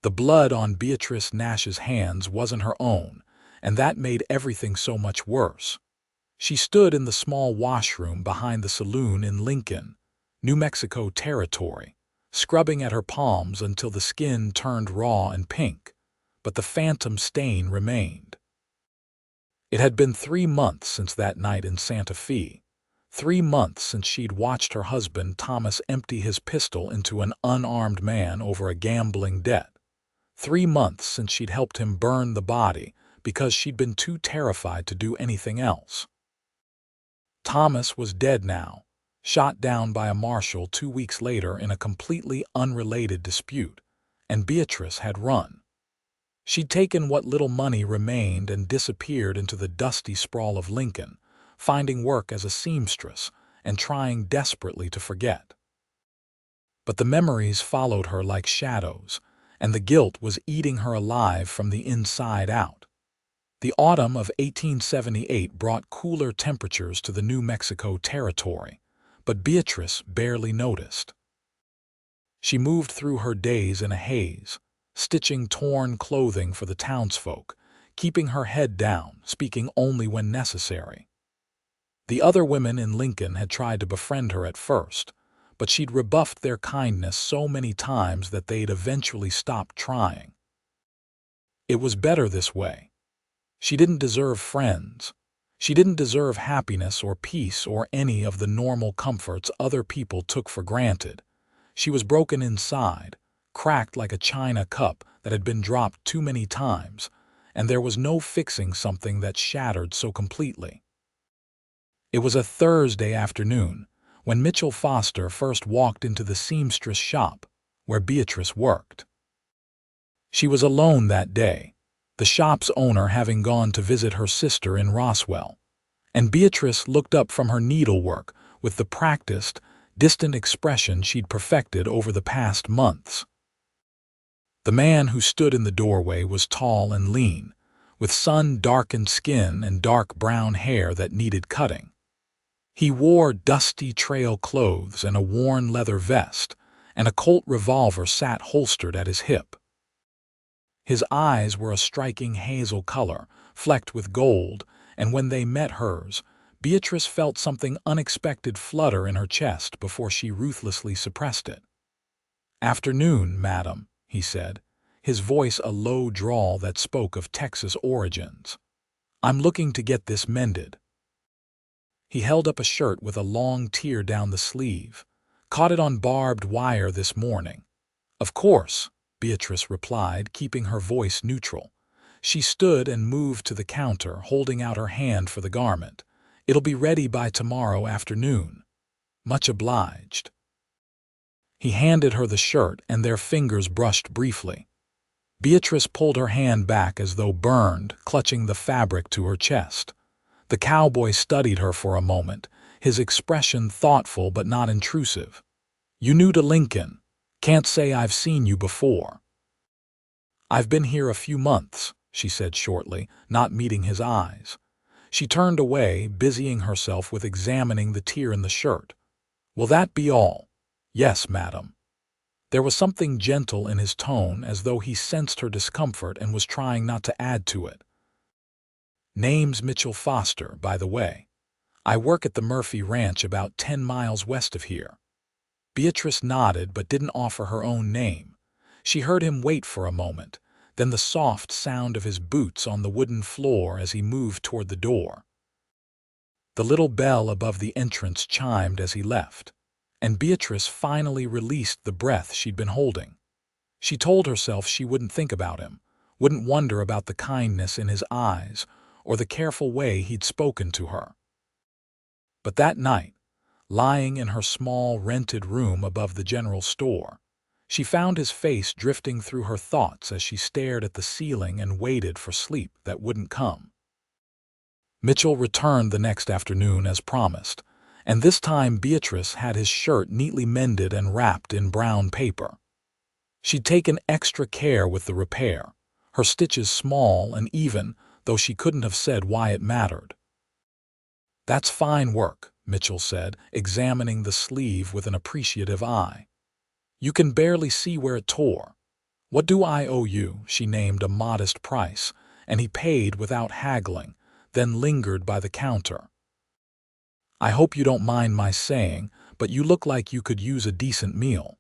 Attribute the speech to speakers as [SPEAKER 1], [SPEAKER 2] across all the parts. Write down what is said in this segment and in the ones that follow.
[SPEAKER 1] The blood on Beatrice Nash's hands wasn't her own, and that made everything so much worse. She stood in the small washroom behind the saloon in Lincoln, New Mexico territory, scrubbing at her palms until the skin turned raw and pink, but the phantom stain remained. It had been 3 months since that night in Santa Fe, 3 months since she'd watched her husband Thomas empty his pistol into an unarmed man over a gambling debt. 3 months since she'd helped him burn the body because she'd been too terrified to do anything else. Thomas was dead now, shot down by a marshal 2 weeks later in a completely unrelated dispute, and Beatrice had run. She'd taken what little money remained and disappeared into the dusty sprawl of Lincoln, finding work as a seamstress and trying desperately to forget. But the memories followed her like shadows, and the guilt was eating her alive from the inside out. The autumn of 1878 brought cooler temperatures to the New Mexico territory, but Beatrice barely noticed. She moved through her days in a haze, stitching torn clothing for the townsfolk, keeping her head down, speaking only when necessary. The other women in Lincoln had tried to befriend her at first, but she'd rebuffed their kindness so many times that they'd eventually stopped trying. It was better this way. She didn't deserve friends. She didn't deserve happiness or peace or any of the normal comforts other people took for granted. She was broken inside, cracked like a china cup that had been dropped too many times, and there was no fixing something that shattered so completely. It was a Thursday afternoon when Mitchell Foster first walked into the seamstress shop where Beatrice worked. She was alone that day, the shop's owner having gone to visit her sister in Roswell, and Beatrice looked up from her needlework with the practiced, distant expression she'd perfected over the past months. The man who stood in the doorway was tall and lean, with sun-darkened skin and dark brown hair that needed cutting. He wore dusty trail clothes and a worn leather vest, and a Colt revolver sat holstered at his hip. His eyes were a striking hazel color, flecked with gold, and when they met hers, Beatrice felt something unexpected flutter in her chest before she ruthlessly suppressed it. "Afternoon, madam," he said, his voice a low drawl that spoke of Texas origins. "I'm looking to get this mended." He held up a shirt with a long tear down the sleeve. "Caught it on barbed wire this morning." "Of course," Beatrice replied, keeping her voice neutral. She stood and moved to the counter, holding out her hand for the garment. "It'll be ready by tomorrow afternoon." "Much obliged." He handed her the shirt, and their fingers brushed briefly. Beatrice pulled her hand back as though burned, clutching the fabric to her chest. The cowboy studied her for a moment, his expression thoughtful but not intrusive. "You new to Lincoln? Can't say I've seen you before." "I've been here a few months," she said shortly, not meeting his eyes. She turned away, busying herself with examining the tear in the shirt. "Will that be all?" "Yes, madam." There was something gentle in his tone, as though he sensed her discomfort and was trying not to add to it. "Name's Mitchell Foster, by the way. I work at the Murphy Ranch about 10 miles west of here." Beatrice nodded but didn't offer her own name. She heard him wait for a moment, then the soft sound of his boots on the wooden floor as he moved toward the door. The little bell above the entrance chimed as he left, and Beatrice finally released the breath she'd been holding. She told herself she wouldn't think about him, wouldn't wonder about the kindness in his eyes or the careful way he'd spoken to her. But that night, lying in her small rented room above the general store, she found his face drifting through her thoughts as she stared at the ceiling and waited for sleep that wouldn't come. Mitchell returned the next afternoon as promised, and this time Beatrice had his shirt neatly mended and wrapped in brown paper. She'd taken extra care with the repair, her stitches small and even, though she couldn't have said why it mattered. "That's fine work," Mitchell said, examining the sleeve with an appreciative eye. "You can barely see where it tore. "What do I owe you?" She named a modest price, and he paid without haggling, then lingered by the counter. "I hope you don't mind my saying, but you look like you could use a decent meal.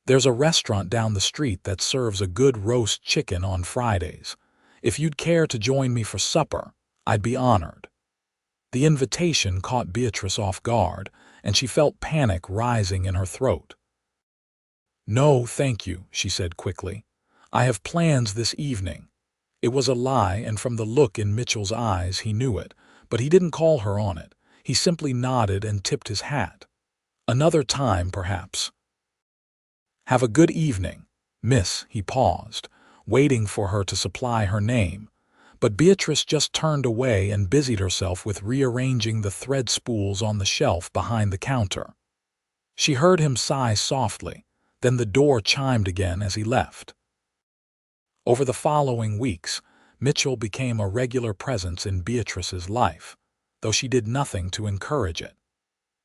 [SPEAKER 1] There's a restaurant down the street that serves a good roast chicken on Fridays. If you'd care to join me for supper, I'd be honored." The invitation caught Beatrice off guard, and she felt panic rising in her throat. "No, thank you," she said quickly. "I have plans this evening." It was a lie, and from the look in Mitchell's eyes he knew it, but he didn't call her on it. He simply nodded and tipped his hat. "Another time, perhaps." "Have a good evening, miss." He paused, waiting for her to supply her name, but Beatrice just turned away and busied herself with rearranging the thread spools on the shelf behind the counter. She heard him sigh softly, then the door chimed again as he left. Over the following weeks, Mitchell became a regular presence in Beatrice's life, though she did nothing to encourage it.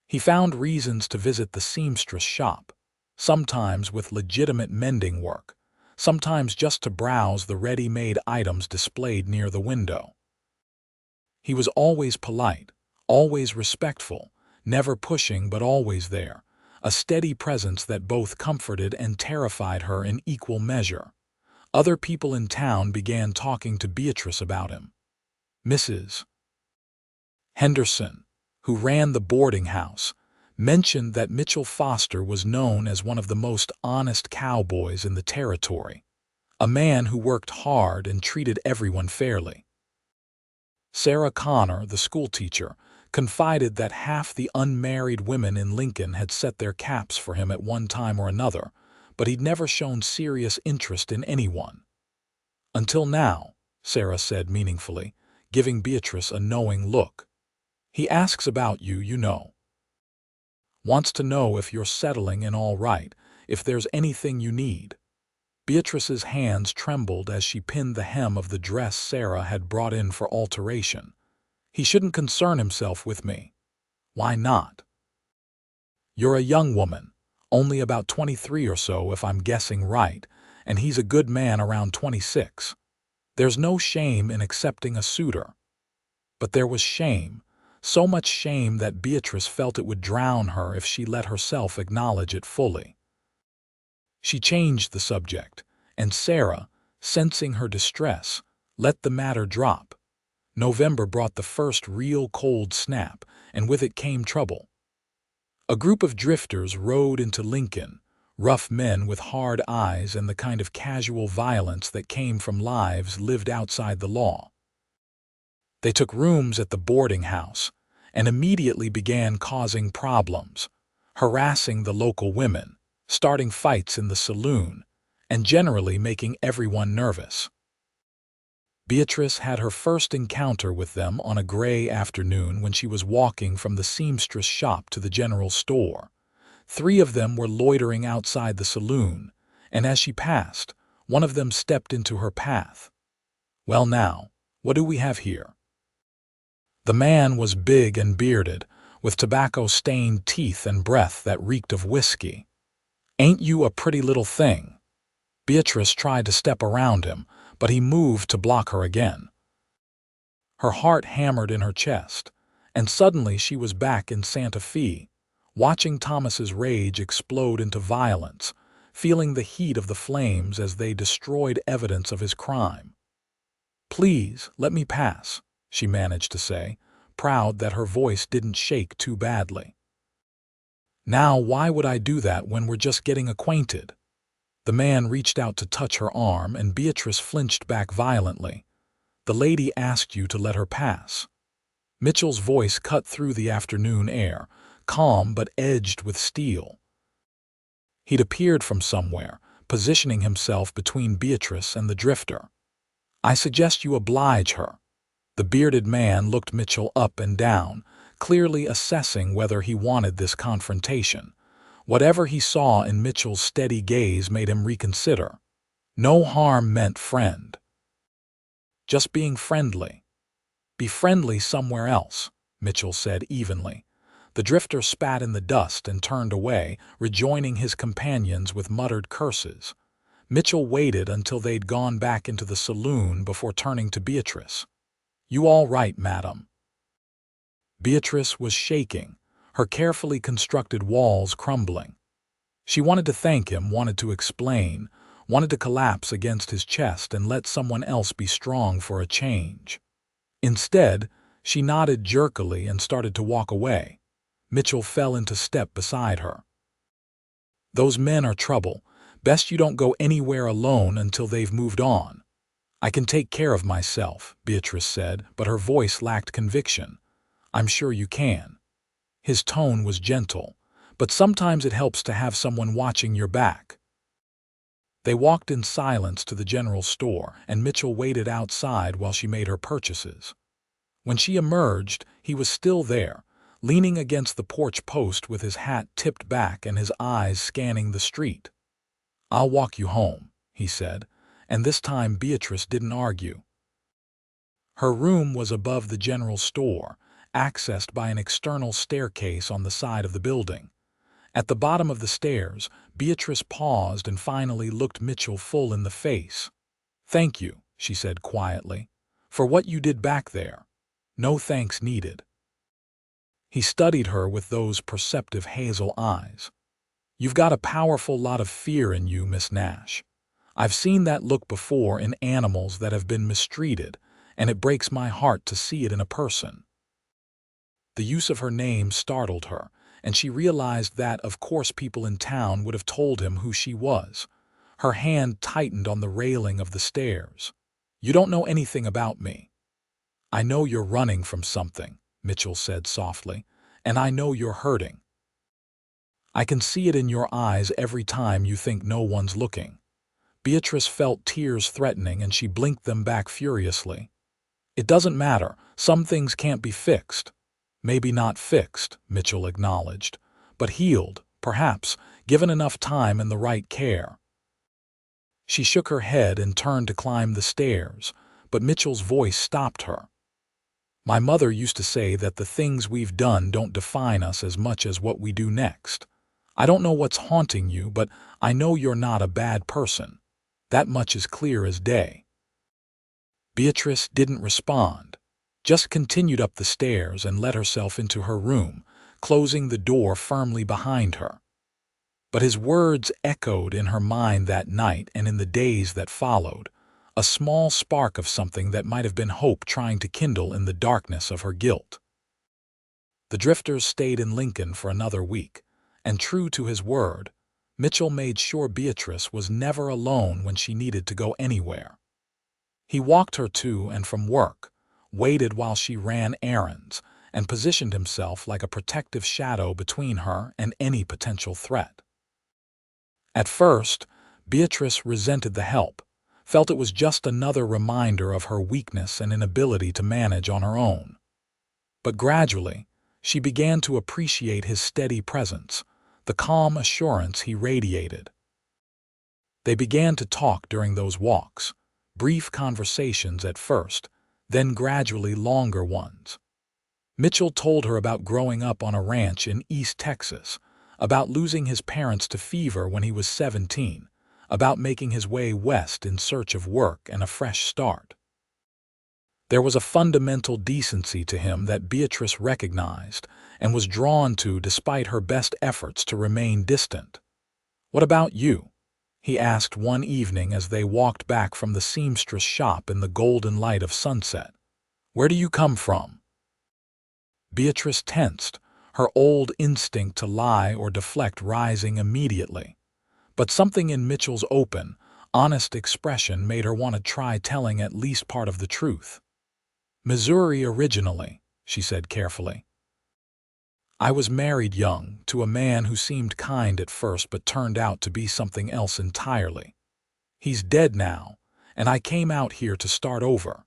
[SPEAKER 1] He found reasons to visit the seamstress shop, sometimes with legitimate mending work, sometimes just to browse the ready-made items displayed near the window. He was always polite, always respectful, never pushing but always there, a steady presence that both comforted and terrified her in equal measure. Other people in town began talking to Beatrice about him. Mrs. Henderson, who ran the boarding house, mentioned that Mitchell Foster was known as one of the most honest cowboys in the territory, a man who worked hard and treated everyone fairly. Sarah Connor, the schoolteacher, confided that half the unmarried women in Lincoln had set their caps for him at one time or another, but he'd never shown serious interest in anyone. "Until now," Sarah said meaningfully, giving Beatrice a knowing look. "He asks about you, you know. Wants to know if you're settling and all right, if there's anything you need." Beatrice's hands trembled as she pinned the hem of the dress Sarah had brought in for alteration. "He shouldn't concern himself with me." "Why not?" "You're a young woman, only about 23 or so if I'm guessing right, and he's a good man around 26. There's no shame in accepting a suitor." But there was shame, so much shame that Beatrice felt it would drown her if she let herself acknowledge it fully. She changed the subject, and Sarah, sensing her distress, let the matter drop. November brought the first real cold snap, and with it came trouble. A group of drifters rode into Lincoln, rough men with hard eyes and the kind of casual violence that came from lives lived outside the law. They took rooms at the boarding house and immediately began causing problems, harassing the local women, starting fights in the saloon, and generally making everyone nervous. Beatrice had her first encounter with them on a gray afternoon when she was walking from the seamstress shop to the general store. 3 of them were loitering outside the saloon, and as she passed, one of them stepped into her path. "Well now, what do we have here?" The man was big and bearded, with tobacco-stained teeth and breath that reeked of whiskey. "Ain't you a pretty little thing?" Beatrice tried to step around him, but he moved to block her again. Her heart hammered in her chest, and suddenly she was back in Santa Fe, watching Thomas's rage explode into violence, feeling the heat of the flames as they destroyed evidence of his crime. "Please, let me pass," she managed to say, proud that her voice didn't shake too badly. "Now, why would I do that when we're just getting acquainted?" The man reached out to touch her arm, and Beatrice flinched back violently. "The lady asked you to let her pass." Mitchell's voice cut through the afternoon air, calm but edged with steel. He'd appeared from somewhere, positioning himself between Beatrice and the drifter. "I suggest you oblige her." The bearded man looked Mitchell up and down, clearly assessing whether he wanted this confrontation. Whatever he saw in Mitchell's steady gaze made him reconsider. No harm meant, friend. Just being friendly. "Be friendly somewhere else," Mitchell said evenly. The drifter spat in the dust and turned away, rejoining his companions with muttered curses. Mitchell waited until they'd gone back into the saloon before turning to Beatrice. "You all right, madam?" Beatrice was shaking, her carefully constructed walls crumbling. She wanted to thank him, wanted to explain, wanted to collapse against his chest and let someone else be strong for a change. Instead, she nodded jerkily and started to walk away. Mitchell fell into step beside her. "Those men are trouble. Best you don't go anywhere alone until they've moved on." "I can take care of myself," Beatrice said, but her voice lacked conviction. "I'm sure you can." His tone was gentle, but sometimes it helps to have someone watching your back. They walked in silence to the general store, and Mitchell waited outside while she made her purchases. When she emerged, he was still there, leaning against the porch post with his hat tipped back and his eyes scanning the street. "I'll walk you home," he said, and this time Beatrice didn't argue. Her room was above the general store, accessed by an external staircase on the side of the building. At the bottom of the stairs, Beatrice paused and finally looked Mitchell full in the face. "Thank you," she said quietly, "for what you did back there. No thanks needed." He studied her with those perceptive hazel eyes. "You've got a powerful lot of fear in you, Miss Nash. I've seen that look before in animals that have been mistreated, and it breaks my heart to see it in a person." The use of her name startled her, and she realized that, of course, people in town would have told him who she was. Her hand tightened on the railing of the stairs. "You don't know anything about me." "I know you're running from something," Mitchell said softly, "and I know you're hurting. I can see it in your eyes every time you think no one's looking." Beatrice felt tears threatening, and she blinked them back furiously. "It doesn't matter. Some things can't be fixed." "Maybe not fixed," Mitchell acknowledged, "but healed, perhaps, given enough time and the right care." She shook her head and turned to climb the stairs, but Mitchell's voice stopped her. "My mother used to say that the things we've done don't define us as much as what we do next. I don't know what's haunting you, but I know you're not a bad person. That much is clear as day." Beatrice didn't respond, just continued up the stairs and let herself into her room, closing the door firmly behind her. But his words echoed in her mind that night and in the days that followed, a small spark of something that might have been hope trying to kindle in the darkness of her guilt. The drifters stayed in Lincoln for another week, and true to his word, Mitchell made sure Beatrice was never alone when she needed to go anywhere. He walked her to and from work, waited while she ran errands, and positioned himself like a protective shadow between her and any potential threat. At first, Beatrice resented the help, felt it was just another reminder of her weakness and inability to manage on her own. But gradually, she began to appreciate his steady presence, the calm assurance he radiated. They began to talk during those walks, brief conversations at first, then gradually longer ones. Mitchell told her about growing up on a ranch in East Texas, about losing his parents to fever when he was 17, about making his way west in search of work and a fresh start. There was a fundamental decency to him that Beatrice recognized and was drawn to despite her best efforts to remain distant. "What about you?" he asked one evening as they walked back from the seamstress shop in the golden light of sunset. "Where do you come from?" Beatrice tensed, her old instinct to lie or deflect rising immediately. But something in Mitchell's open, honest expression made her want to try telling at least part of the truth. "Missouri originally," she said carefully. "I was married young, to a man who seemed kind at first but turned out to be something else entirely. He's dead now, and I came out here to start over."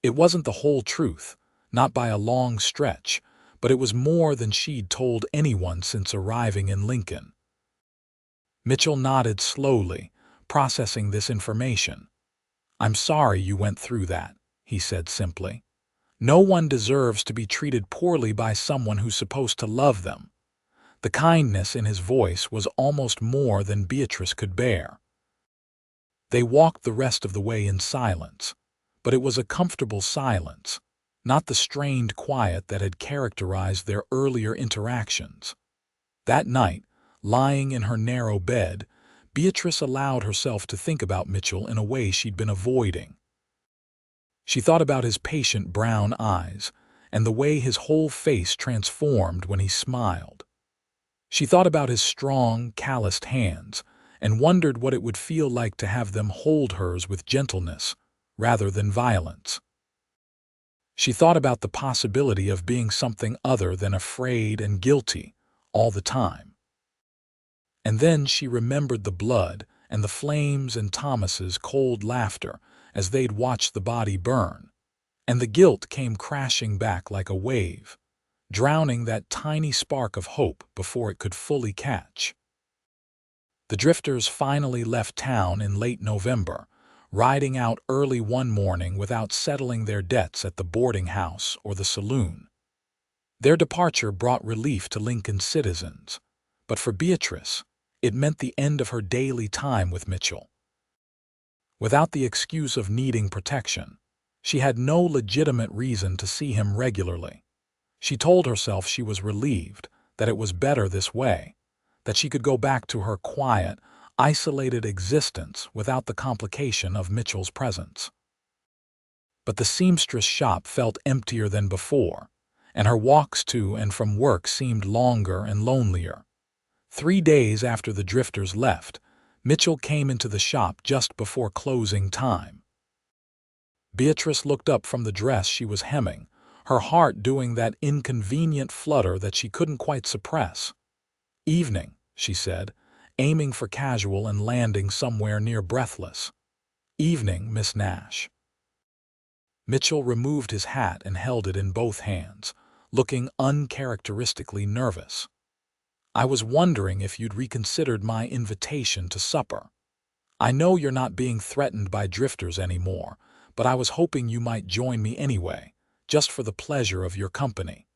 [SPEAKER 1] It wasn't the whole truth, not by a long stretch, but it was more than she'd told anyone since arriving in Lincoln. Mitchell nodded slowly, processing this information. "I'm sorry you went through that," he said simply. "No one deserves to be treated poorly by someone who's supposed to love them." The kindness in his voice was almost more than Beatrice could bear. They walked the rest of the way in silence, but it was a comfortable silence, not the strained quiet that had characterized their earlier interactions. That night, lying in her narrow bed, Beatrice allowed herself to think about Mitchell in a way she'd been avoiding. She thought about his patient brown eyes and the way his whole face transformed when he smiled. She thought about his strong, calloused hands and wondered what it would feel like to have them hold hers with gentleness rather than violence. She thought about the possibility of being something other than afraid and guilty all the time. And then she remembered the blood and the flames and Thomas's cold laughter as they'd watched the body burn, and the guilt came crashing back like a wave, drowning that tiny spark of hope before it could fully catch. The drifters finally left town in late November, riding out early one morning without settling their debts at the boarding house or the saloon. Their departure brought relief to Lincoln's citizens, but for Beatrice, it meant the end of her daily time with Mitchell. Without the excuse of needing protection, she had no legitimate reason to see him regularly. She told herself she was relieved, that it was better this way, that she could go back to her quiet, isolated existence without the complication of Mitchell's presence. But the seamstress shop felt emptier than before, and her walks to and from work seemed longer and lonelier. 3 days after the drifters left, Mitchell came into the shop just before closing time. Beatrice looked up from the dress she was hemming, her heart doing that inconvenient flutter that she couldn't quite suppress. "Evening," she said, aiming for casual and landing somewhere near breathless. "Evening, Miss Nash." Mitchell removed his hat and held it in both hands, looking uncharacteristically nervous. "I was wondering if you'd reconsidered my invitation to supper. I know you're not being threatened by drifters anymore, but I was hoping you might join me anyway, just for the pleasure of your company."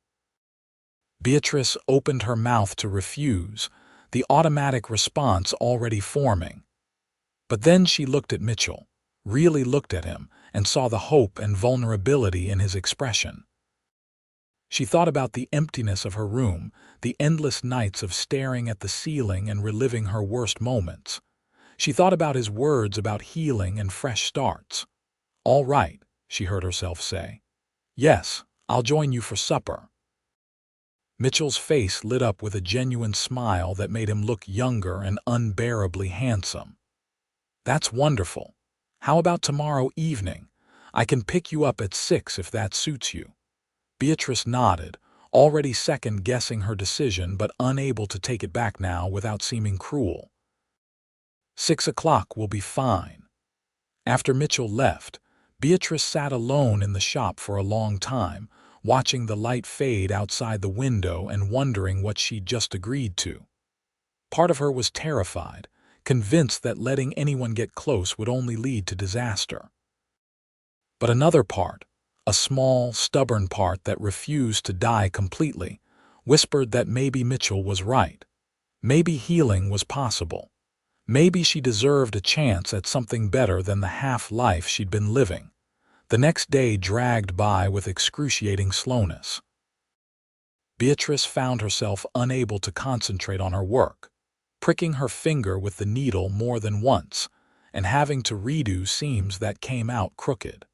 [SPEAKER 1] Beatrice opened her mouth to refuse, the automatic response already forming. But then she looked at Mitchell, really looked at him, and saw the hope and vulnerability in his expression. She thought about the emptiness of her room, the endless nights of staring at the ceiling and reliving her worst moments. She thought about his words about healing and fresh starts. "All right," she heard herself say. "Yes, I'll join you for supper." Mitchell's face lit up with a genuine smile that made him look younger and unbearably handsome. "That's wonderful. How about tomorrow evening? I can pick you up at 6 if that suits you." Beatrice nodded, already second-guessing her decision but unable to take it back now without seeming cruel. 6 o'clock will be fine." After Mitchell left, Beatrice sat alone in the shop for a long time, watching the light fade outside the window and wondering what she'd just agreed to. Part of her was terrified, convinced that letting anyone get close would only lead to disaster. But another part, a small, stubborn part that refused to die completely, whispered that maybe Mitchell was right. Maybe healing was possible. Maybe she deserved a chance at something better than the half-life she'd been living. The next day dragged by with excruciating slowness. Beatrice found herself unable to concentrate on her work, pricking her finger with the needle more than once, and having to redo seams that came out crooked.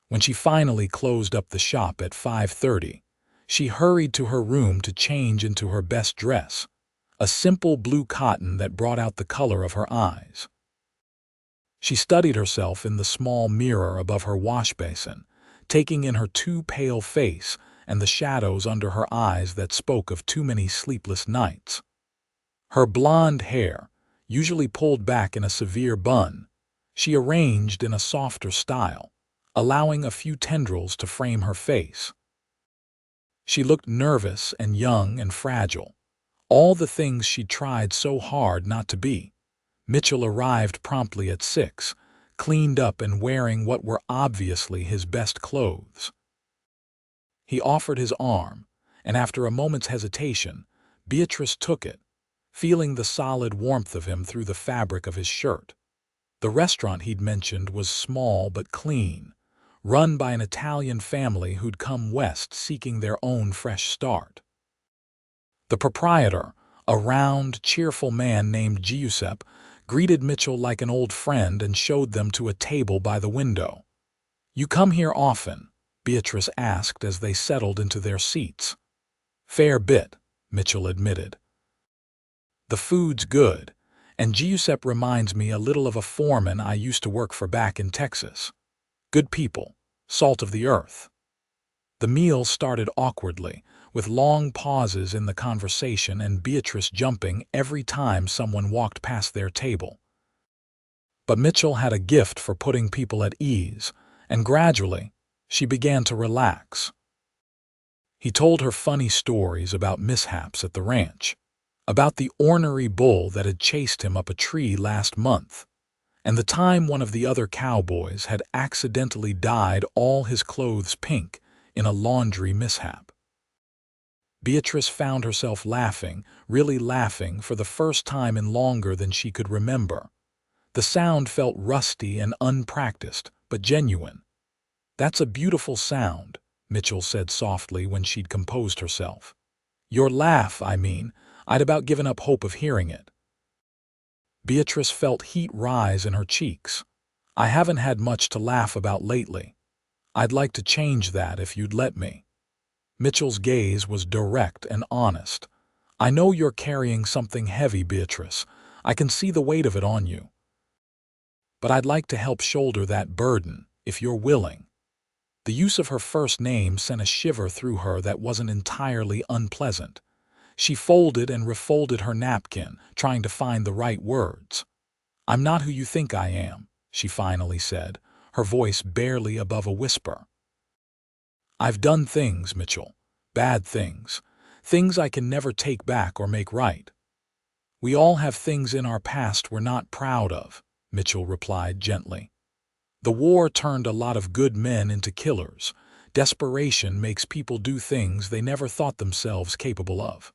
[SPEAKER 1] When she finally closed up the shop at 5:30, she hurried to her room to change into her best dress, a simple blue cotton that brought out the color of her eyes. She studied herself in the small mirror above her wash basin, taking in her too pale face and the shadows under her eyes that spoke of too many sleepless nights. Her blonde hair, usually pulled back in a severe bun, she arranged in a softer style, allowing a few tendrils to frame her face. She looked nervous and young and fragile, all the things she'd tried so hard not to be. Mitchell arrived promptly at 6, cleaned up and wearing what were obviously his best clothes. He offered his arm, and after a moment's hesitation, Beatrice took it, feeling the solid warmth of him through the fabric of his shirt. The restaurant he'd mentioned was small but clean, run by an Italian family who'd come west seeking their own fresh start. The proprietor, a round, cheerful man named Giuseppe, greeted Mitchell like an old friend and showed them to a table by the window. "You come here often?" Beatrice asked as they settled into their seats. "Fair bit," Mitchell admitted. "The food's good, and Giuseppe reminds me a little of a foreman I used to work for back in Texas. Good people, salt of the earth." The meal started awkwardly, with long pauses in the conversation and Beatrice jumping every time someone walked past their table. But Mitchell had a gift for putting people at ease, and gradually, she began to relax. He told her funny stories about mishaps at the ranch, about the ornery bull that had chased him up a tree last month, and the time one of the other cowboys had accidentally dyed all his clothes pink in a laundry mishap. Beatrice found herself laughing, really laughing, for the first time in longer than she could remember. The sound felt rusty and unpracticed, but genuine. "That's a beautiful sound," Mitchell said softly when she'd composed herself. "Your laugh, I mean. I'd about given up hope of hearing it." Beatrice felt heat rise in her cheeks. "I haven't had much to laugh about lately. I'd like to change that if you'd let me." Mitchell's gaze was direct and honest. "I know you're carrying something heavy, Beatrice. I can see the weight of it on you. But I'd like to help shoulder that burden, if you're willing." The use of her first name sent a shiver through her that wasn't entirely unpleasant. She folded and refolded her napkin, trying to find the right words. "I'm not who you think I am," she finally said, her voice barely above a whisper. "I've done things, Mitchell. Bad things. Things I can never take back or make right. We all have things in our past we're not proud of," Mitchell replied gently. "The war turned a lot of good men into killers. Desperation makes people do things they never thought themselves capable of.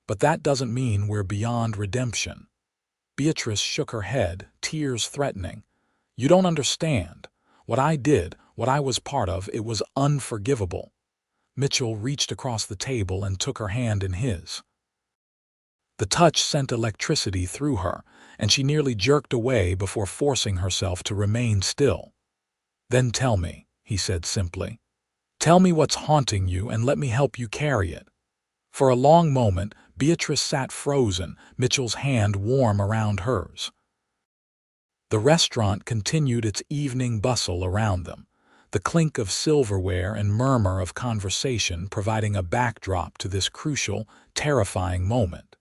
[SPEAKER 1] But that doesn't mean we're beyond redemption." Beatrice shook her head, tears threatening. "You don't understand. What I did, what I was part of, it was unforgivable." Mitchell reached across the table and took her hand in his. The touch sent electricity through her, and she nearly jerked away before forcing herself to remain still. "Then tell me," he said simply. "Tell me what's haunting you and let me help you carry it." For a long moment, Beatrice sat frozen, Mitchell's hand warm around hers. The restaurant continued its evening bustle around them, the clink of silverware and murmur of conversation providing a backdrop to this crucial, terrifying moment.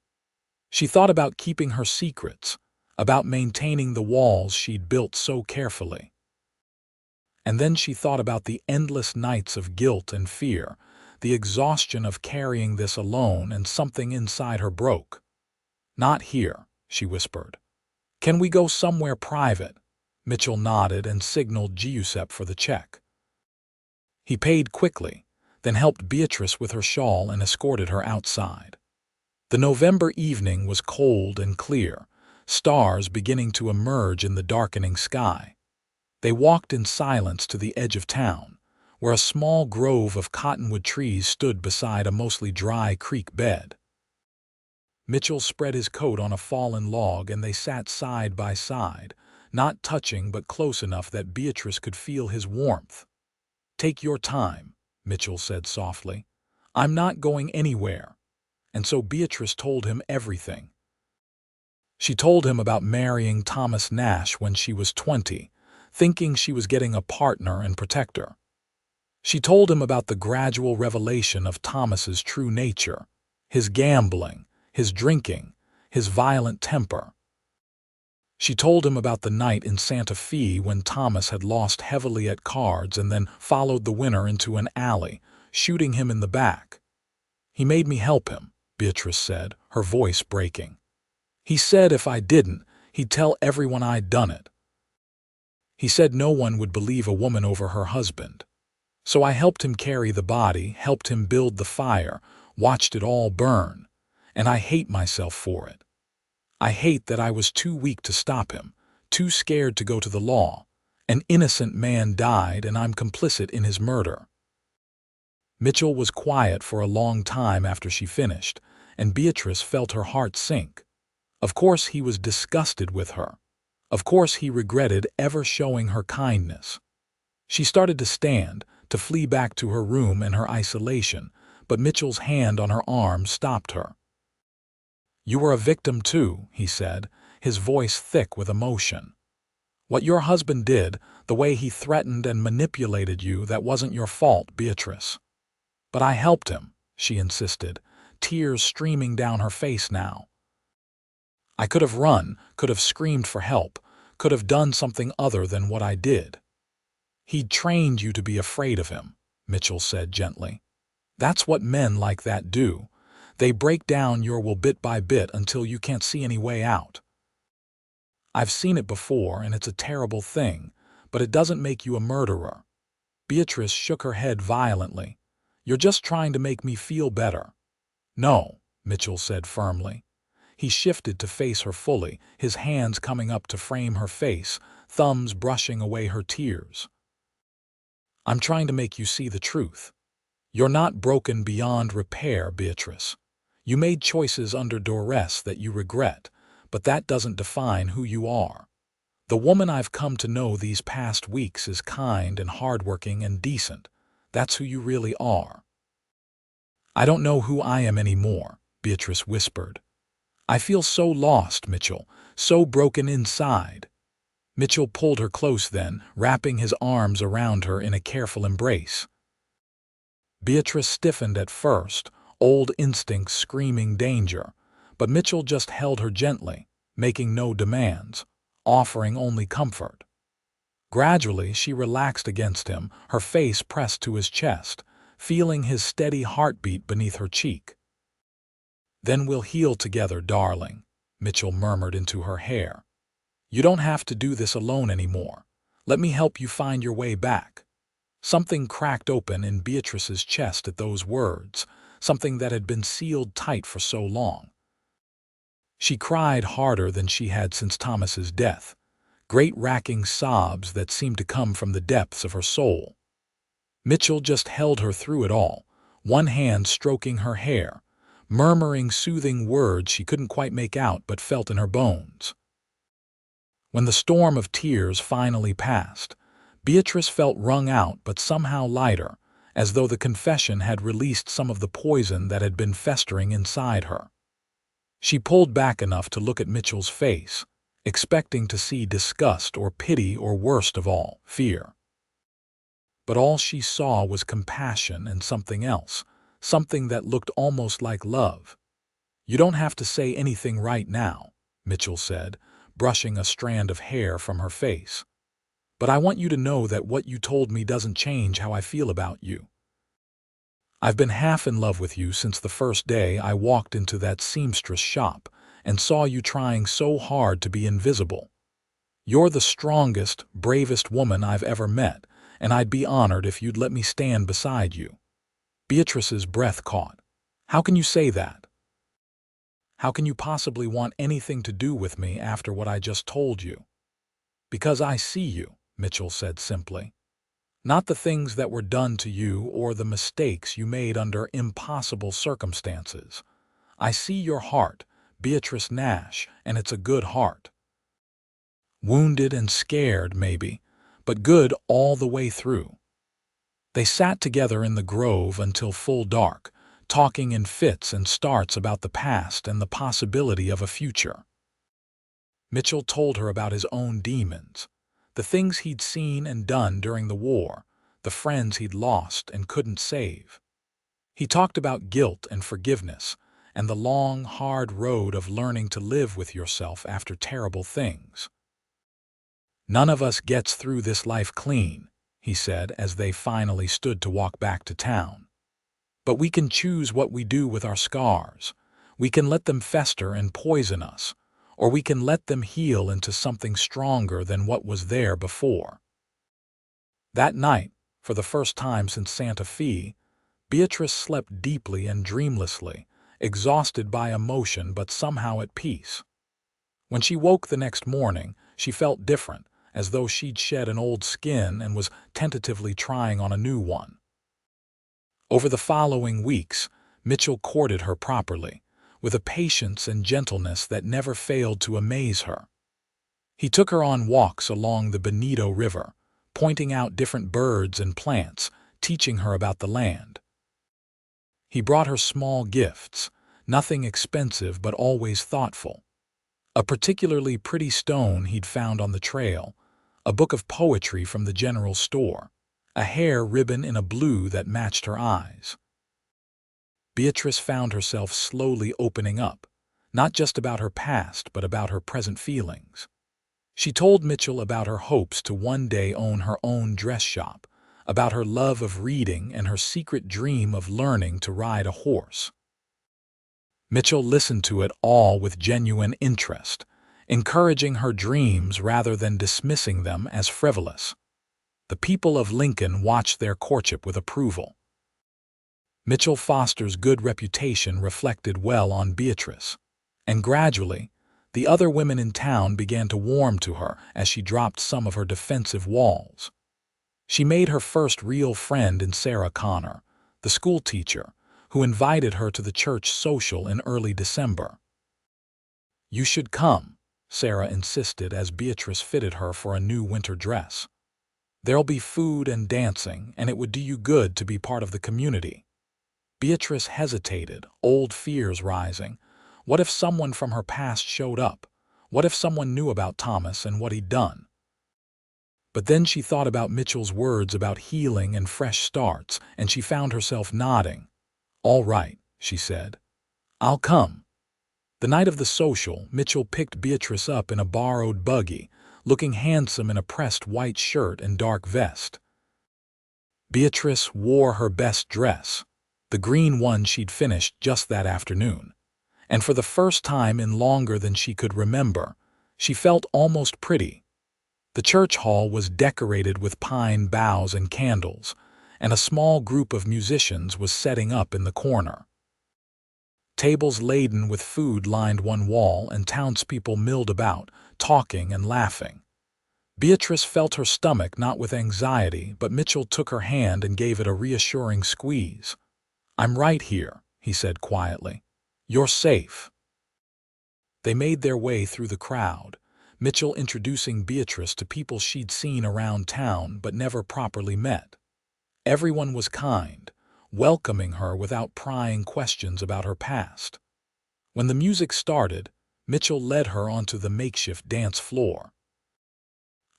[SPEAKER 1] She thought about keeping her secrets, about maintaining the walls she'd built so carefully. And then she thought about the endless nights of guilt and fear, the exhaustion of carrying this alone, and something inside her broke. "Not here," she whispered. "Can we go somewhere private?" Mitchell nodded and signaled Giuseppe for the check. He paid quickly, then helped Beatrice with her shawl and escorted her outside. The November evening was cold and clear, stars beginning to emerge in the darkening sky. They walked in silence to the edge of town, where a small grove of cottonwood trees stood beside a mostly dry creek bed. Mitchell spread his coat on a fallen log and they sat side by side, not touching but close enough that Beatrice could feel his warmth. "Take your time," Mitchell said softly. "I'm not going anywhere." And so Beatrice told him everything. She told him about marrying Thomas Nash when she was 20, thinking she was getting a partner and protector. She told him about the gradual revelation of Thomas's true nature, his gambling, his drinking, his violent temper. She told him about the night in Santa Fe when Thomas had lost heavily at cards and then followed the winner into an alley, shooting him in the back. "He made me help him," Beatrice said, her voice breaking. "He said if I didn't, he'd tell everyone I'd done it. He said no one would believe a woman over her husband. So I helped him carry the body, helped him build the fire, watched it all burn, and I hate myself for it. I hate that I was too weak to stop him, too scared to go to the law. An innocent man died and I'm complicit in his murder." Mitchell was quiet for a long time after she finished, and Beatrice felt her heart sink. Of course he was disgusted with her. Of course he regretted ever showing her kindness. She started to stand, to flee back to her room and her isolation, but Mitchell's hand on her arm stopped her. "You were a victim too," he said, his voice thick with emotion. "What your husband did, the way he threatened and manipulated you, that wasn't your fault, Beatrice." "But I helped him," she insisted, tears streaming down her face now. "I could have run, could have screamed for help, could have done something other than what I did." "He'd trained you to be afraid of him," Mitchell said gently. "That's what men like that do. They break down your will bit by bit until you can't see any way out. I've seen it before, and it's a terrible thing, but it doesn't make you a murderer." Beatrice shook her head violently. "You're just trying to make me feel better." "No," Mitchell said firmly. He shifted to face her fully, his hands coming up to frame her face, thumbs brushing away her tears. "I'm trying to make you see the truth. You're not broken beyond repair, Beatrice. You made choices under duress that you regret, but that doesn't define who you are. The woman I've come to know these past weeks is kind and hardworking and decent. That's who you really are." "I don't know who I am anymore," Beatrice whispered. "I feel so lost, Mitchell, so broken inside." Mitchell pulled her close then, wrapping his arms around her in a careful embrace. Beatrice stiffened at first, old instincts screaming danger, but Mitchell just held her gently, making no demands, offering only comfort. Gradually, she relaxed against him, her face pressed to his chest, feeling his steady heartbeat beneath her cheek. "Then we'll heal together, darling," Mitchell murmured into her hair. "You don't have to do this alone anymore. Let me help you find your way back." Something cracked open in Beatrice's chest at those words, something that had been sealed tight for so long. She cried harder than she had since Thomas's death, great racking sobs that seemed to come from the depths of her soul. Mitchell just held her through it all, one hand stroking her hair, murmuring soothing words she couldn't quite make out but felt in her bones. When the storm of tears finally passed, Beatrice felt wrung out but somehow lighter, as though the confession had released some of the poison that had been festering inside her. She pulled back enough to look at Mitchell's face, expecting to see disgust or pity or worst of all, fear. But all she saw was compassion and something else, something that looked almost like love. "You don't have to say anything right now," Mitchell said, brushing a strand of hair from her face. "But I want you to know that what you told me doesn't change how I feel about you. I've been half in love with you since the first day I walked into that seamstress shop and saw you trying so hard to be invisible. You're the strongest, bravest woman I've ever met, and I'd be honored if you'd let me stand beside you." Beatrice's breath caught. "How can you say that? How can you possibly want anything to do with me after what I just told you?" "Because I see you," Mitchell said simply. "Not the things that were done to you or the mistakes you made under impossible circumstances. I see your heart, Beatrice Nash, and it's a good heart. Wounded and scared, maybe, but good all the way through." They sat together in the grove until full dark, talking in fits and starts about the past and the possibility of a future. Mitchell told her about his own demons, the things he'd seen and done during the war, the friends he'd lost and couldn't save. He talked about guilt and forgiveness, and the long, hard road of learning to live with yourself after terrible things. "None of us gets through this life clean," he said as they finally stood to walk back to town. "But we can choose what we do with our scars. We can let them fester and poison us, or we can let them heal into something stronger than what was there before." That night, for the first time since Santa Fe, Beatrice slept deeply and dreamlessly, exhausted by emotion but somehow at peace. When she woke the next morning, She felt different, as though she'd shed an old skin and was tentatively trying on a new one. Over the following weeks, Mitchell courted her properly, with a patience and gentleness that never failed to amaze her. He took her on walks along the Bonito River, pointing out different birds and plants, teaching her about the land. He brought her small gifts, nothing expensive but always thoughtful. A particularly pretty stone he'd found on the trail, a book of poetry from the general store, a hair ribbon in a blue that matched her eyes. Beatrice found herself slowly opening up, not just about her past but about her present feelings. She told Mitchell about her hopes to one day own her own dress shop, about her love of reading and her secret dream of learning to ride a horse. Mitchell listened to it all with genuine interest, encouraging her dreams rather than dismissing them as frivolous. The people of Lincoln watched their courtship with approval. Mitchell Foster's good reputation reflected well on Beatrice, and gradually, the other women in town began to warm to her as she dropped some of her defensive walls. She made her first real friend in Sarah Connor, the schoolteacher, who invited her to the church social in early December. "You should come," Sarah insisted as Beatrice fitted her for a new winter dress. "There'll be food and dancing, and it would do you good to be part of the community." Beatrice hesitated, old fears rising. What if someone from her past showed up? What if someone knew about Thomas and what he'd done? But then she thought about Mitchell's words about healing and fresh starts, and she found herself nodding. "All right," she said. "I'll come." The night of the social, Mitchell picked Beatrice up in a borrowed buggy, looking handsome in a pressed white shirt and dark vest. Beatrice wore her best dress, the green one she'd finished just that afternoon, and for the first time in longer than she could remember, she felt almost pretty. The church hall was decorated with pine boughs and candles, and a small group of musicians was setting up in the corner. Tables laden with food lined one wall, and townspeople milled about, talking and laughing. Beatrice felt her stomach knot with anxiety, but Mitchell took her hand and gave it a reassuring squeeze. "I'm right here," he said quietly. "You're safe." They made their way through the crowd, Mitchell introducing Beatrice to people she'd seen around town but never properly met. Everyone was kind, welcoming her without prying questions about her past. When the music started, Mitchell led her onto the makeshift dance floor.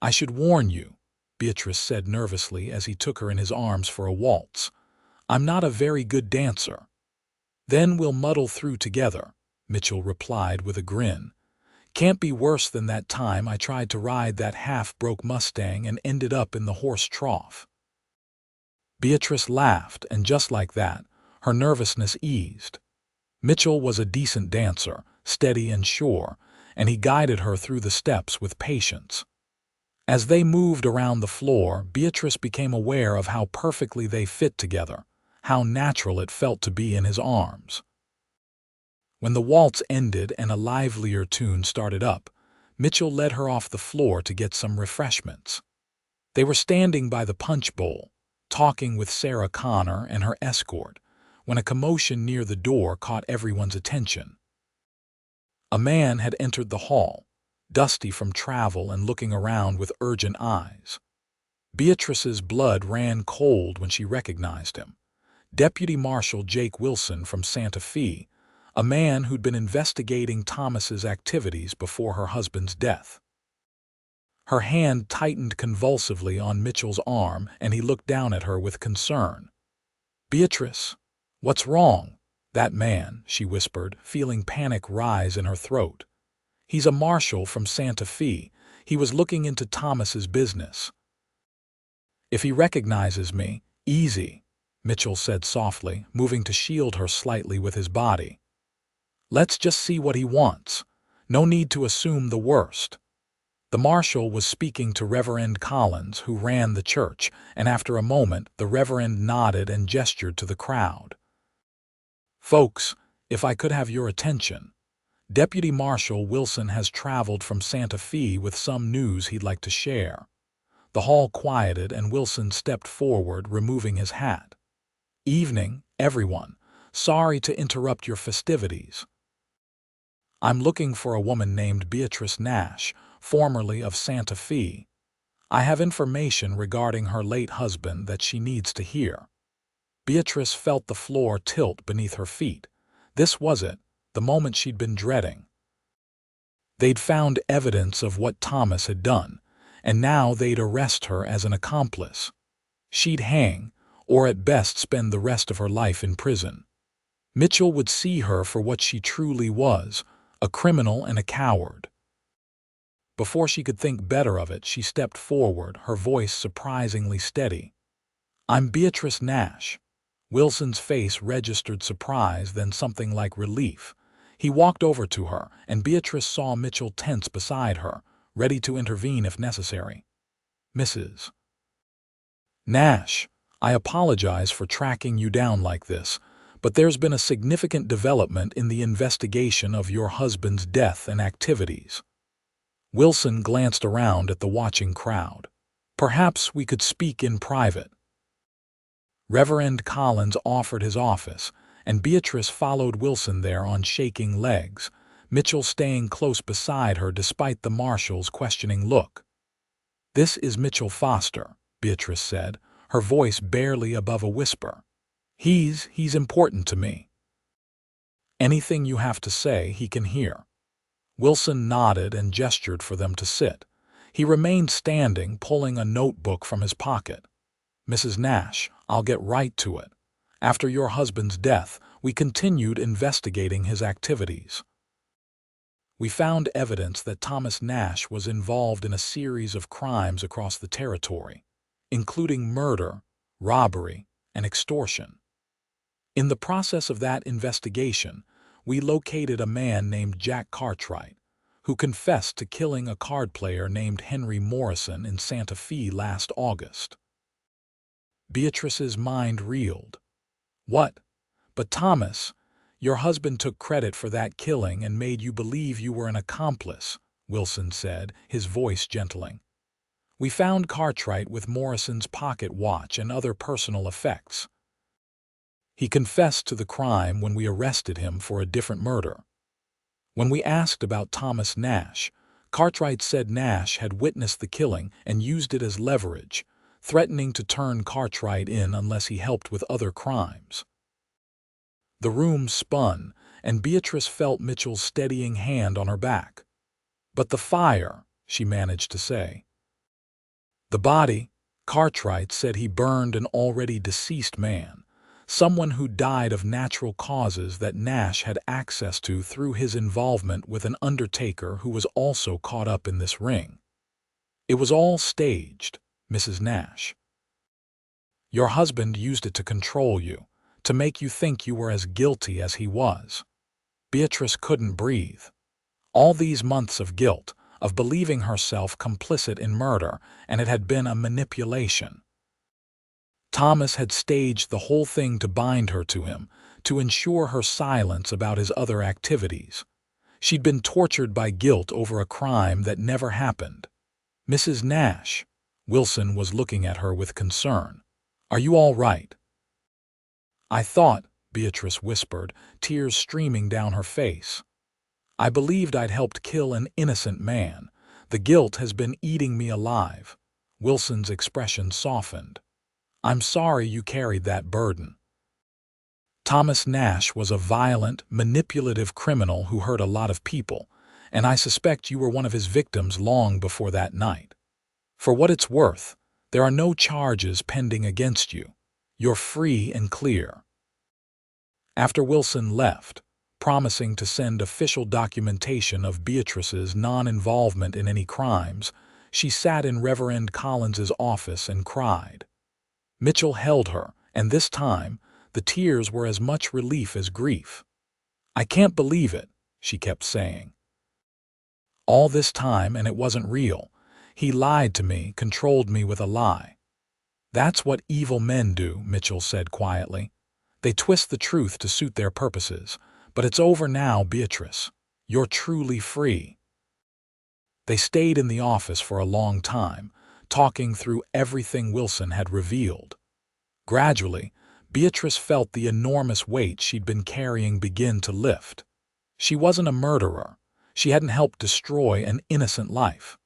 [SPEAKER 1] "I should warn you," Beatrice said nervously as he took her in his arms for a waltz. "I'm not a very good dancer." "Then we'll muddle through together," Mitchell replied with a grin. "Can't be worse than that time I tried to ride that half-broke Mustang and ended up in the horse trough." Beatrice laughed, and just like that, her nervousness eased. Mitchell was a decent dancer, steady and sure, and he guided her through the steps with patience. As they moved around the floor, Beatrice became aware of how perfectly they fit together, how natural it felt to be in his arms. When the waltz ended and a livelier tune started up, Mitchell led her off the floor to get some refreshments. They were standing by the punch bowl, talking with Sarah Connor and her escort, when a commotion near the door caught everyone's attention. A man had entered the hall, dusty from travel and looking around with urgent eyes. Beatrice's blood ran cold when she recognized him. Deputy Marshal Jake Wilson from Santa Fe, a man who'd been investigating Thomas's activities before her husband's death. Her hand tightened convulsively on Mitchell's arm, and he looked down at her with concern. "Beatrice, what's wrong?" "That man," she whispered, feeling panic rise in her throat. "He's a marshal from Santa Fe. He was looking into Thomas's business." "If he recognizes me, easy," Mitchell said softly, moving to shield her slightly with his body. "Let's just see what he wants. No need to assume the worst." The marshal was speaking to Reverend Collins, who ran the church, and after a moment the Reverend nodded and gestured to the crowd. "Folks, if I could have your attention. Deputy Marshal Wilson has traveled from Santa Fe with some news he'd like to share. The hall quieted and Wilson stepped forward, removing his hat. Evening, everyone. Sorry to interrupt your festivities. I'm looking for a woman named Beatrice Nash, formerly of Santa Fe. I have information regarding her late husband that she needs to hear. Beatrice felt the floor tilt beneath her feet. This was it, the moment she'd been dreading. They'd found evidence of what Thomas had done, and now they'd arrest her as an accomplice. She'd hang, or at best spend the rest of her life in prison. Mitchell would see her for what she truly was, a criminal and a coward. Before she could think better of it, she stepped forward, her voice surprisingly steady. I'm Beatrice Nash. Wilson's face registered surprise, then something like relief. He walked over to her, and Beatrice saw Mitchell tense beside her, ready to intervene if necessary. Mrs. Nash, I apologize for tracking you down like this, but there's been a significant development in the investigation of your husband's death and activities. Wilson glanced around at the watching crowd. Perhaps we could speak in private. Reverend Collins offered his office, and Beatrice followed Wilson there on shaking legs, Mitchell staying close beside her despite the marshal's questioning look. This is Mitchell Foster, Beatrice said, her voice barely above a whisper. He's important to me. Anything you have to say, he can hear. Wilson nodded and gestured for them to sit. He remained standing, pulling a notebook from his pocket. Mrs. Nash, I'll get right to it. After your husband's death, we continued investigating his activities. We found evidence that Thomas Nash was involved in a series of crimes across the territory, including murder, robbery, and extortion. In the process of that investigation, we located a man named Jack Cartwright, who confessed to killing a card player named Henry Morrison in Santa Fe last August. Beatrice's mind reeled. What? But Thomas, your husband took credit for that killing and made you believe you were an accomplice, Wilson said, his voice gentling. We found Cartwright with Morrison's pocket watch and other personal effects. He confessed to the crime when we arrested him for a different murder. When we asked about Thomas Nash, Cartwright said Nash had witnessed the killing and used it as leverage, threatening to turn Cartwright in unless he helped with other crimes. The room spun, and Beatrice felt Mitchell's steadying hand on her back. But the fire, she managed to say. The body, Cartwright said he burned an already deceased man, someone who died of natural causes that Nash had access to through his involvement with an undertaker who was also caught up in this ring. It was all staged, Mrs. Nash. Your husband used it to control you, to make you think you were as guilty as he was. Beatrice couldn't breathe. All these months of guilt, of believing herself complicit in murder, and it had been a manipulation. Thomas had staged the whole thing to bind her to him, to ensure her silence about his other activities. She'd been tortured by guilt over a crime that never happened. Mrs. Nash, Wilson was looking at her with concern. Are you all right? I thought, Beatrice whispered, tears streaming down her face. I believed I'd helped kill an innocent man. The guilt has been eating me alive. Wilson's expression softened. I'm sorry you carried that burden. Thomas Nash was a violent, manipulative criminal who hurt a lot of people, and I suspect you were one of his victims long before that night. For what it's worth, there are no charges pending against you. You're free and clear. After Wilson left, promising to send official documentation of Beatrice's non-involvement in any crimes, she sat in Reverend Collins's office and cried. Mitchell held her, and this time, the tears were as much relief as grief. I can't believe it, she kept saying. All this time, and it wasn't real. He lied to me, controlled me with a lie. That's what evil men do, Mitchell said quietly. They twist the truth to suit their purposes. But it's over now, Beatrice. You're truly free." They stayed in the office for a long time, talking through everything Wilson had revealed. Gradually, Beatrice felt the enormous weight she'd been carrying begin to lift. She wasn't a murderer. She hadn't helped destroy an innocent life.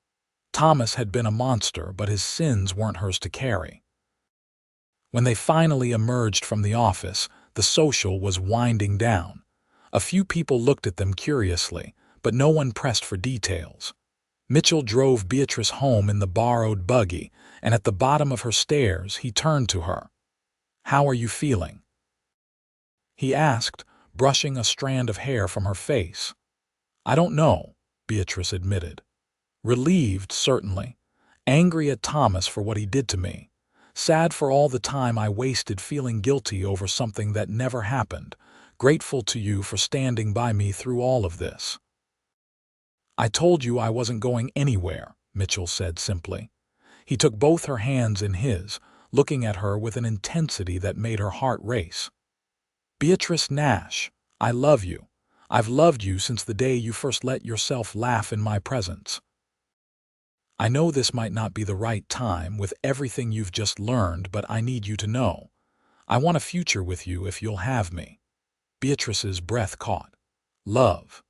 [SPEAKER 1] Thomas had been a monster, but his sins weren't hers to carry. When they finally emerged from the office, the social was winding down. A few people looked at them curiously, but no one pressed for details. Mitchell drove Beatrice home in the borrowed buggy, and at the bottom of her stairs he turned to her. "How are you feeling?" he asked, brushing a strand of hair from her face. "I don't know," Beatrice admitted. "Relieved, certainly. Angry at Thomas for what he did to me. Sad for all the time I wasted feeling guilty over something that never happened. Grateful to you for standing by me through all of this." "I told you I wasn't going anywhere," Mitchell said simply. He took both her hands in his, looking at her with an intensity that made her heart race. "Beatrice Nash, I love you. I've loved you since the day you first let yourself laugh in my presence. I know this might not be the right time with everything you've just learned, but I need you to know. I want a future with you if you'll have me." Beatrice's breath caught. Love.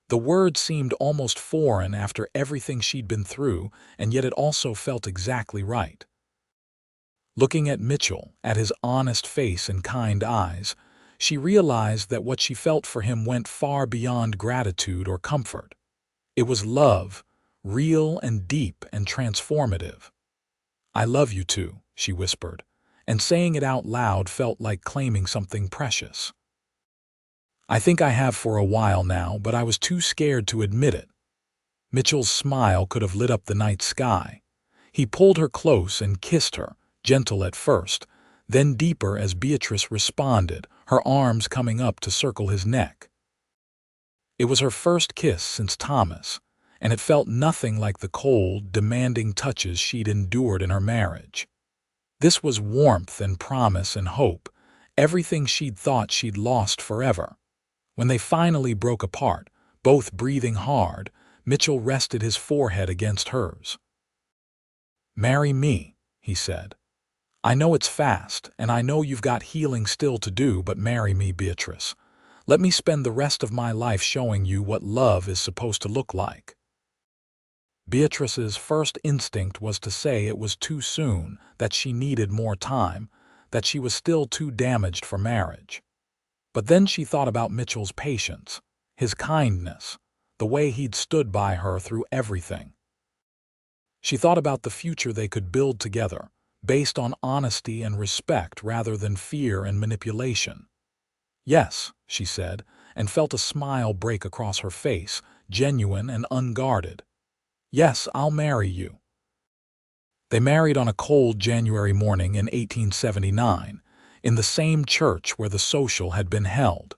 [SPEAKER 1] The word seemed almost foreign after everything she'd been through, and yet it also felt exactly right. Looking at Mitchell, at his honest face and kind eyes, she realized that what she felt for him went far beyond gratitude or comfort. It was love, real and deep and transformative. "I love you too," she whispered, and saying it out loud felt like claiming something precious. "I think I have for a while now, but I was too scared to admit it." Mitchell's smile could have lit up the night sky. He pulled her close and kissed her, gentle at first, then deeper as Beatrice responded, her arms coming up to circle his neck. It was her first kiss since Thomas, and it felt nothing like the cold, demanding touches she'd endured in her marriage. This was warmth and promise and hope, everything she'd thought she'd lost forever. When they finally broke apart, both breathing hard, Mitchell rested his forehead against hers. "Marry me," he said. "I know it's fast, and I know you've got healing still to do, but marry me, Beatrice. Let me spend the rest of my life showing you what love is supposed to look like." Beatrice's first instinct was to say it was too soon, that she needed more time, that she was still too damaged for marriage. But then she thought about Mitchell's patience, his kindness, the way he'd stood by her through everything. She thought about the future they could build together, based on honesty and respect rather than fear and manipulation. "Yes," she said, and felt a smile break across her face, genuine and unguarded. "Yes, I'll marry you." They married on a cold January morning in 1879, in the same church where the social had been held.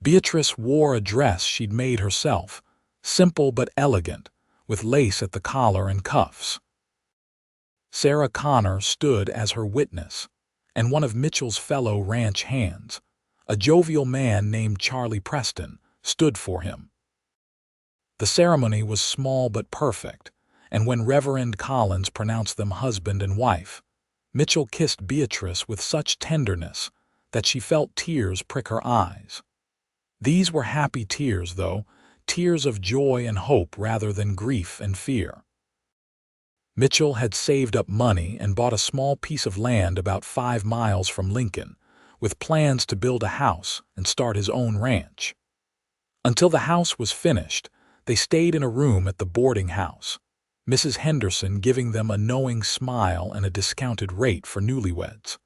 [SPEAKER 1] Beatrice wore a dress she'd made herself, simple but elegant, with lace at the collar and cuffs. Sarah Connor stood as her witness, and one of Mitchell's fellow ranch hands, a jovial man named Charlie Preston, stood for him. The ceremony was small but perfect, and when Reverend Collins pronounced them husband and wife, Mitchell kissed Beatrice with such tenderness that she felt tears prick her eyes. These were happy tears, though, tears of joy and hope rather than grief and fear. Mitchell had saved up money and bought a small piece of land about 5 miles from Lincoln, with plans to build a house and start his own ranch. Until the house was finished, they stayed in a room at the boarding house, Mrs. Henderson giving them a knowing smile and a discounted rate for newlyweds.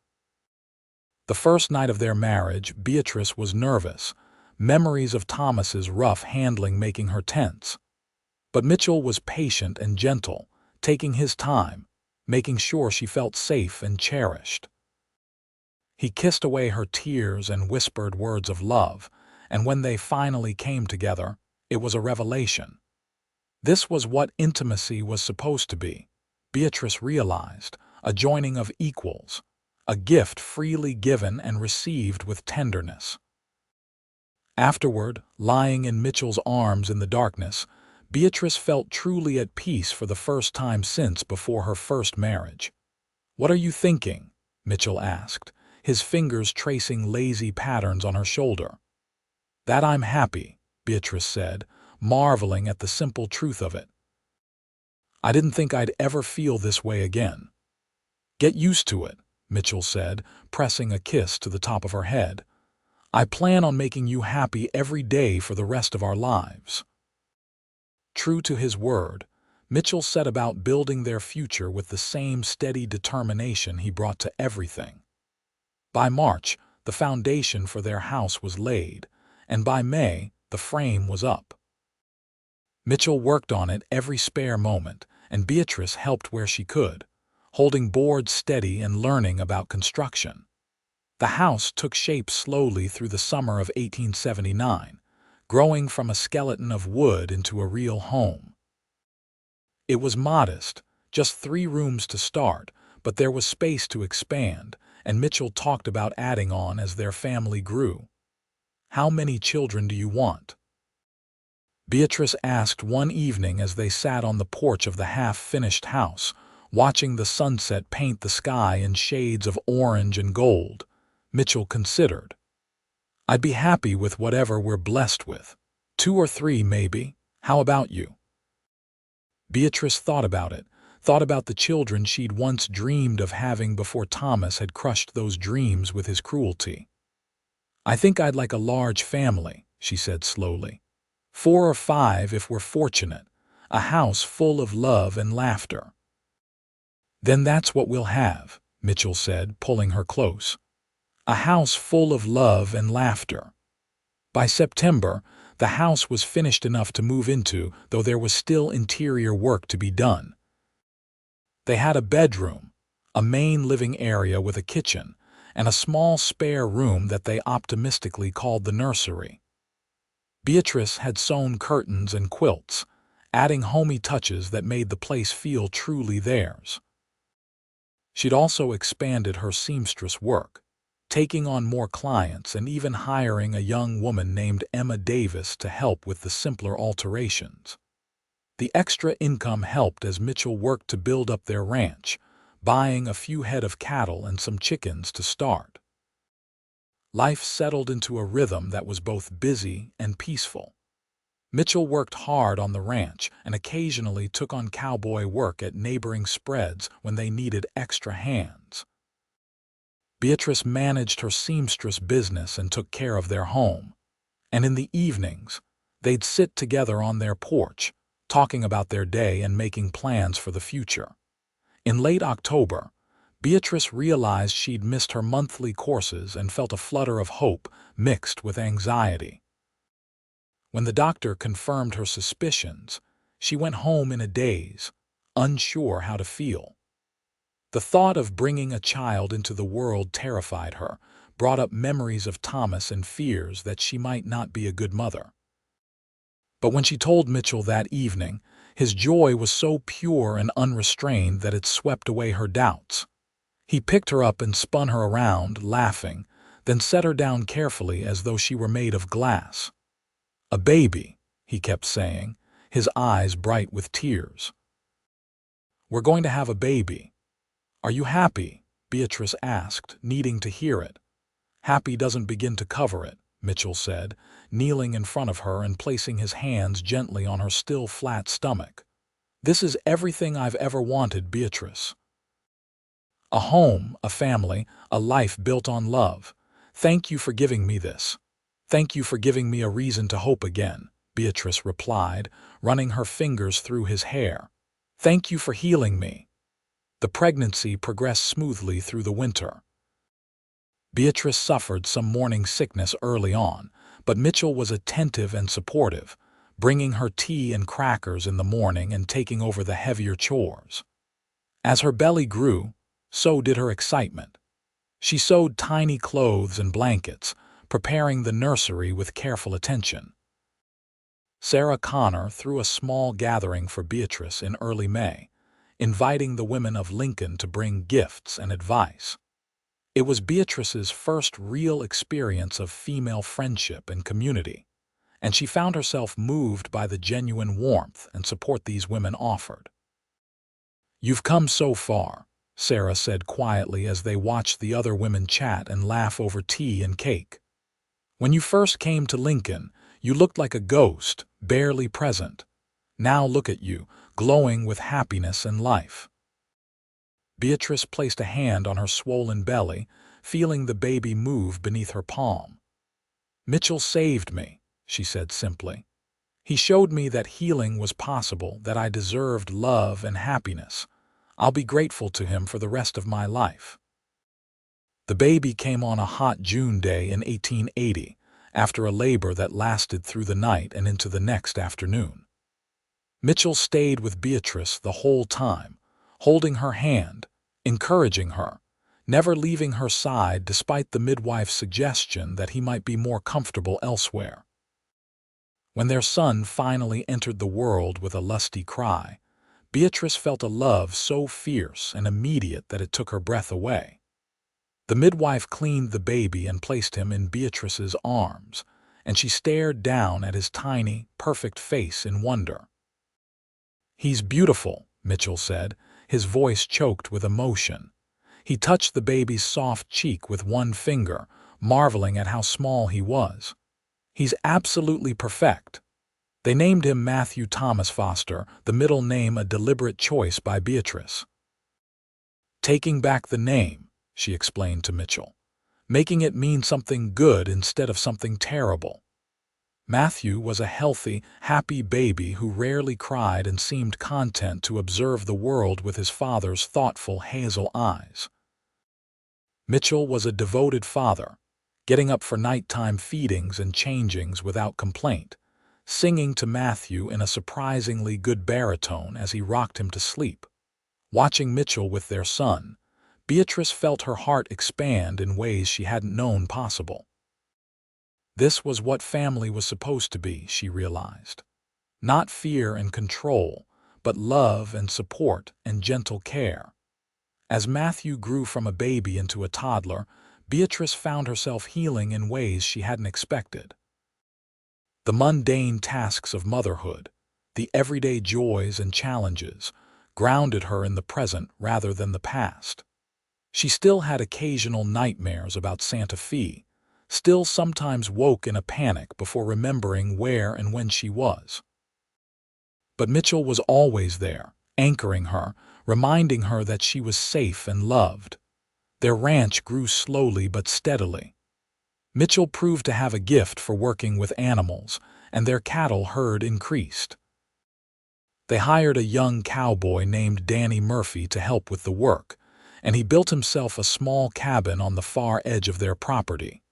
[SPEAKER 1] The first night of their marriage, Beatrice was nervous, memories of Thomas's rough handling making her tense. But Mitchell was patient and gentle, taking his time, making sure she felt safe and cherished. He kissed away her tears and whispered words of love, and when they finally came together, it was a revelation. This was what intimacy was supposed to be, Beatrice realized, a joining of equals, a gift freely given and received with tenderness. Afterward, lying in Mitchell's arms in the darkness, Beatrice felt truly at peace for the first time since before her first marriage. "What are you thinking?" Mitchell asked, his fingers tracing lazy patterns on her shoulder. "That I'm happy," Beatrice said, marveling at the simple truth of it. "I didn't think I'd ever feel this way again." "Get used to it," Mitchell said, pressing a kiss to the top of her head. "I plan on making you happy every day for the rest of our lives." True to his word, Mitchell set about building their future with the same steady determination he brought to everything. By March, the foundation for their house was laid, and by May, the frame was up. Mitchell worked on it every spare moment, and Beatrice helped where she could, holding boards steady and learning about construction. The house took shape slowly through the summer of 1879, growing from a skeleton of wood into a real home. It was modest, just 3 rooms to start, but there was space to expand, and Mitchell talked about adding on as their family grew. "How many children do you want?" Beatrice asked one evening as they sat on the porch of the half-finished house, watching the sunset paint the sky in shades of orange and gold. Mitchell considered. "I'd be happy with whatever we're blessed with. 2 or 3, maybe. How about you?" Beatrice thought about it, thought about the children she'd once dreamed of having before Thomas had crushed those dreams with his cruelty. "I think I'd like a large family," she said slowly. 4 or 5 if we're fortunate. A house full of love and laughter." "Then that's what we'll have," Mitchell said, pulling her close. "A house full of love and laughter." By September, the house was finished enough to move into, though there was still interior work to be done. They had a bedroom, a main living area with a kitchen, and a small spare room that they optimistically called the nursery. Beatrice had sewn curtains and quilts, adding homey touches that made the place feel truly theirs. She'd also expanded her seamstress work, taking on more clients and even hiring a young woman named Emma Davis to help with the simpler alterations. The extra income helped as Mitchell worked to build up their ranch, buying a few head of cattle and some chickens to start. Life settled into a rhythm that was both busy and peaceful. Mitchell worked hard on the ranch and occasionally took on cowboy work at neighboring spreads when they needed extra hands. Beatrice managed her seamstress business and took care of their home. And in the evenings, they'd sit together on their porch, talking about their day and making plans for the future. In late October, Beatrice realized she'd missed her monthly courses and felt a flutter of hope mixed with anxiety. When the doctor confirmed her suspicions, she went home in a daze, unsure how to feel. The thought of bringing a child into the world terrified her, brought up memories of Thomas and fears that she might not be a good mother. But when she told Mitchell that evening, his joy was so pure and unrestrained that it swept away her doubts. He picked her up and spun her around, laughing, then set her down carefully as though she were made of glass. "A baby," he kept saying, his eyes bright with tears. "We're going to have a baby. Are you happy?" Beatrice asked, needing to hear it. "Happy doesn't begin to cover it," Mitchell said, kneeling in front of her and placing his hands gently on her still flat stomach. "This is everything I've ever wanted, Beatrice. A home, a family, a life built on love. Thank you for giving me this. Thank you for giving me a reason to hope again," Beatrice replied, running her fingers through his hair. "Thank you for healing me." The pregnancy progressed smoothly through the winter. Beatrice suffered some morning sickness early on, but Mitchell was attentive and supportive, bringing her tea and crackers in the morning and taking over the heavier chores. As her belly grew, so did her excitement. She sewed tiny clothes and blankets, preparing the nursery with careful attention. Sarah Connor threw a small gathering for Beatrice in early May, inviting the women of Lincoln to bring gifts and advice. It was Beatrice's first real experience of female friendship and community, and she found herself moved by the genuine warmth and support these women offered. "You've come so far," Sarah said quietly as they watched the other women chat and laugh over tea and cake. "When you first came to Lincoln, you looked like a ghost, barely present. Now look at you, glowing with happiness and life." Beatrice placed a hand on her swollen belly, feeling the baby move beneath her palm. "Mitchell saved me," she said simply. "He showed me that healing was possible, that I deserved love and happiness. I'll be grateful to him for the rest of my life." The baby came on a hot June day in 1880, after a labor that lasted through the night and into the next afternoon. Mitchell stayed with Beatrice the whole time, holding her hand, encouraging her, never leaving her side despite the midwife's suggestion that he might be more comfortable elsewhere. When their son finally entered the world with a lusty cry, Beatrice felt a love so fierce and immediate that it took her breath away. The midwife cleaned the baby and placed him in Beatrice's arms, and she stared down at his tiny, perfect face in wonder. "He's beautiful," Mitchell said, his voice choked with emotion. He touched the baby's soft cheek with one finger, marveling at how small he was. "He's absolutely perfect." They named him Matthew Thomas Foster, the middle name a deliberate choice by Beatrice. "Taking back the name," she explained to Mitchell, "making it mean something good instead of something terrible." Matthew was a healthy, happy baby who rarely cried and seemed content to observe the world with his father's thoughtful hazel eyes. Mitchell was a devoted father, getting up for nighttime feedings and changings without complaint, singing to Matthew in a surprisingly good baritone as he rocked him to sleep. Watching Mitchell with their son, Beatrice felt her heart expand in ways she hadn't known possible. This was what family was supposed to be, she realized. Not fear and control, but love and support and gentle care. As Matthew grew from a baby into a toddler, Beatrice found herself healing in ways she hadn't expected. The mundane tasks of motherhood, the everyday joys and challenges, grounded her in the present rather than the past. She still had occasional nightmares about Santa Fe, still sometimes woke in a panic before remembering where and when she was. But Mitchell was always there, anchoring her, reminding her that she was safe and loved. Their ranch grew slowly but steadily. Mitchell proved to have a gift for working with animals, and their cattle herd increased. They hired a young cowboy named Danny Murphy to help with the work, and he built himself a small cabin on the far edge of their property.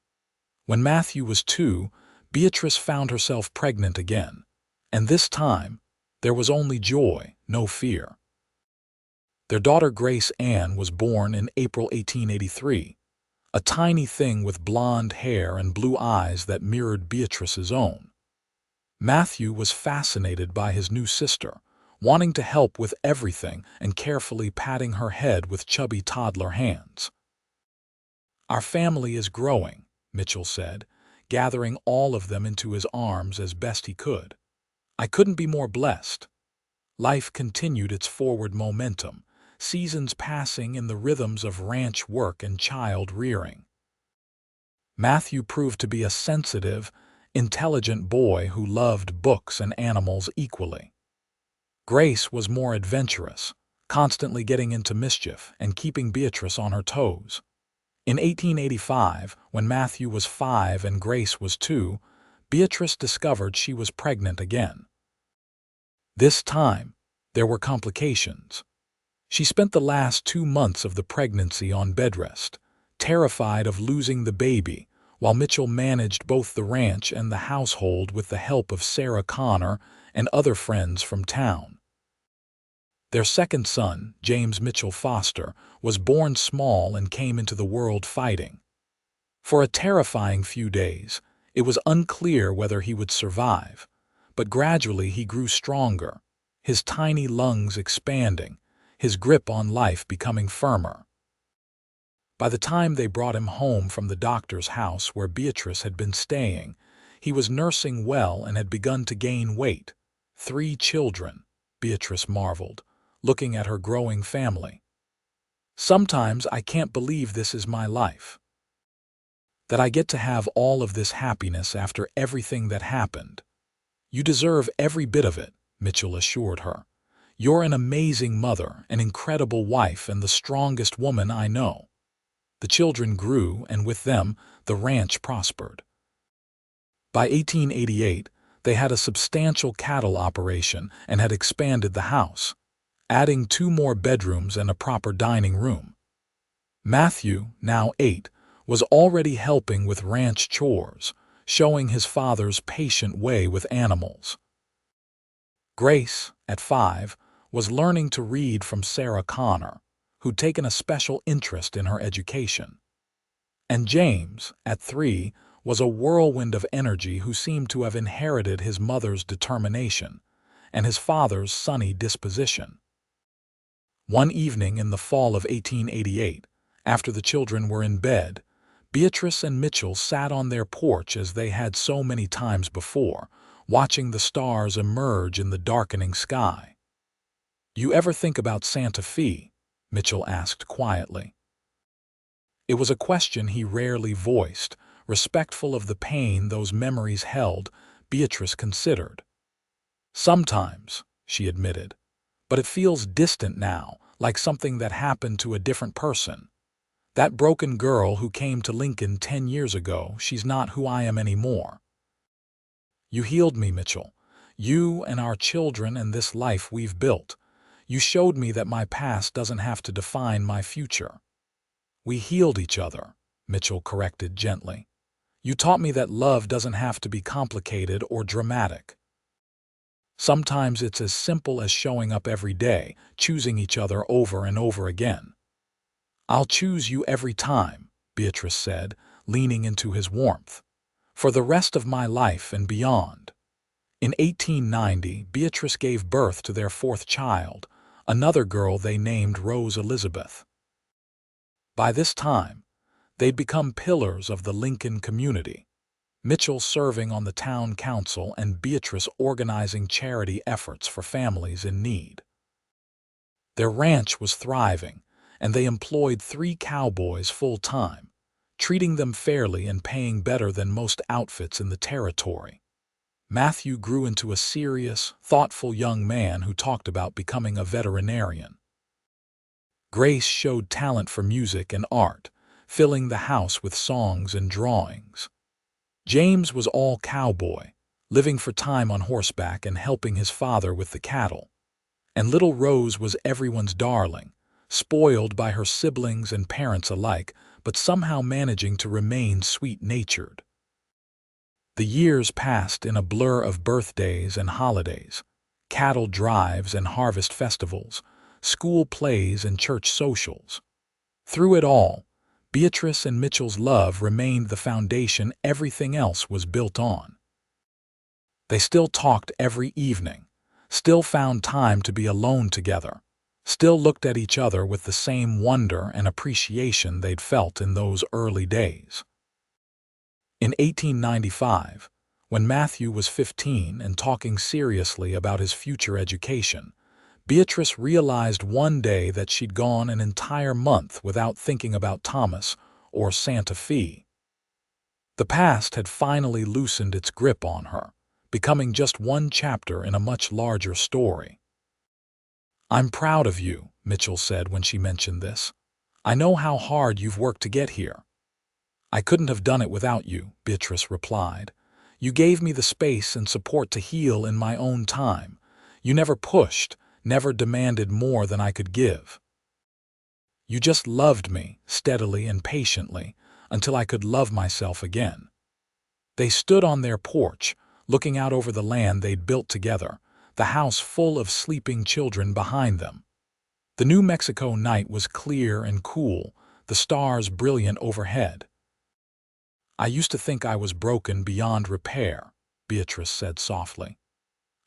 [SPEAKER 1] When Matthew was 2, Beatrice found herself pregnant again, and this time there was only joy, no fear. Their daughter Grace Ann was born in April 1883, a tiny thing with blonde hair and blue eyes that mirrored Beatrice's own. Matthew was fascinated by his new sister, wanting to help with everything and carefully patting her head with chubby toddler hands. "Our family is growing," Mitchell said, gathering all of them into his arms as best he could. "I couldn't be more blessed." Life continued its forward momentum, seasons passing in the rhythms of ranch work and child rearing. Matthew proved to be a sensitive, intelligent boy who loved books and animals equally. Grace was more adventurous, constantly getting into mischief and keeping Beatrice on her toes. In 1885, when Matthew was 5 and Grace was 2, Beatrice discovered she was pregnant again. This time, there were complications. She spent the last 2 months of the pregnancy on bed rest, terrified of losing the baby, while Mitchell managed both the ranch and the household with the help of Sarah Connor and other friends from town. Their second son, James Mitchell Foster, was born small and came into the world fighting. For a terrifying few days, it was unclear whether he would survive, but gradually he grew stronger, his tiny lungs expanding, his grip on life becoming firmer. By the time they brought him home from the doctor's house where Beatrice had been staying, he was nursing well and had begun to gain weight. 3 children, Beatrice marveled, looking at her growing family. Sometimes I can't believe this is my life. That I get to have all of this happiness after everything that happened. You deserve every bit of it, Mitchell assured her. You're an amazing mother, an incredible wife, and the strongest woman I know. The children grew, and with them, the ranch prospered. By 1888, they had a substantial cattle operation and had expanded the house, adding 2 more bedrooms and a proper dining room. Matthew, now 8, was already helping with ranch chores, showing his father's patient way with animals. Grace, at 5, was learning to read from Sarah Connor, who'd taken a special interest in her education. And James, at 3, was a whirlwind of energy who seemed to have inherited his mother's determination and his father's sunny disposition. One evening in the fall of 1888, after the children were in bed, Beatrice and Mitchell sat on their porch as they had so many times before, watching the stars emerge in the darkening sky. "You ever think about Santa Fe?" Mitchell asked quietly. It was a question he rarely voiced, respectful of the pain those memories held. Beatrice considered. "Sometimes," she admitted, "but it feels distant now, like something that happened to a different person. That broken girl who came to Lincoln 10 years ago, she's not who I am anymore." "You healed me, Mitchell. You and our children and this life we've built. You showed me that my past doesn't have to define my future." "We healed each other," Mitchell corrected gently. "You taught me that love doesn't have to be complicated or dramatic. Sometimes it's as simple as showing up every day, choosing each other over and over again." "I'll choose you every time," Beatrice said, leaning into his warmth, "for the rest of my life and beyond." In 1890, Beatrice gave birth to their 4th child, another girl they named Rose Elizabeth. By this time, they'd become pillars of the Lincoln community, Mitchell serving on the town council and Beatrice organizing charity efforts for families in need. Their ranch was thriving, and they employed 3 cowboys full-time, treating them fairly and paying better than most outfits in the territory. Matthew grew into a serious, thoughtful young man who talked about becoming a veterinarian. Grace showed talent for music and art, filling the house with songs and drawings. James was all cowboy, living for time on horseback and helping his father with the cattle. And little Rose was everyone's darling, spoiled by her siblings and parents alike, but somehow managing to remain sweet-natured. The years passed in a blur of birthdays and holidays, cattle drives and harvest festivals, school plays and church socials. Through it all, Beatrice and Mitchell's love remained the foundation everything else was built on. They still talked every evening, still found time to be alone together, still looked at each other with the same wonder and appreciation they'd felt in those early days. In 1895, when Matthew was 15 and talking seriously about his future education, Beatrice realized one day that she'd gone an entire month without thinking about Thomas or Santa Fe. The past had finally loosened its grip on her, becoming just one chapter in a much larger story. "I'm proud of you," Mitchell said when she mentioned this. "I know how hard you've worked to get here." "I couldn't have done it without you," Beatrice replied. "You gave me the space and support to heal in my own time. You never pushed, never demanded more than I could give. You just loved me, steadily and patiently, until I could love myself again." They stood on their porch, looking out over the land they'd built together, the house full of sleeping children behind them. The New Mexico night was clear and cool, the stars brilliant overhead. "I used to think I was broken beyond repair," Beatrice said softly.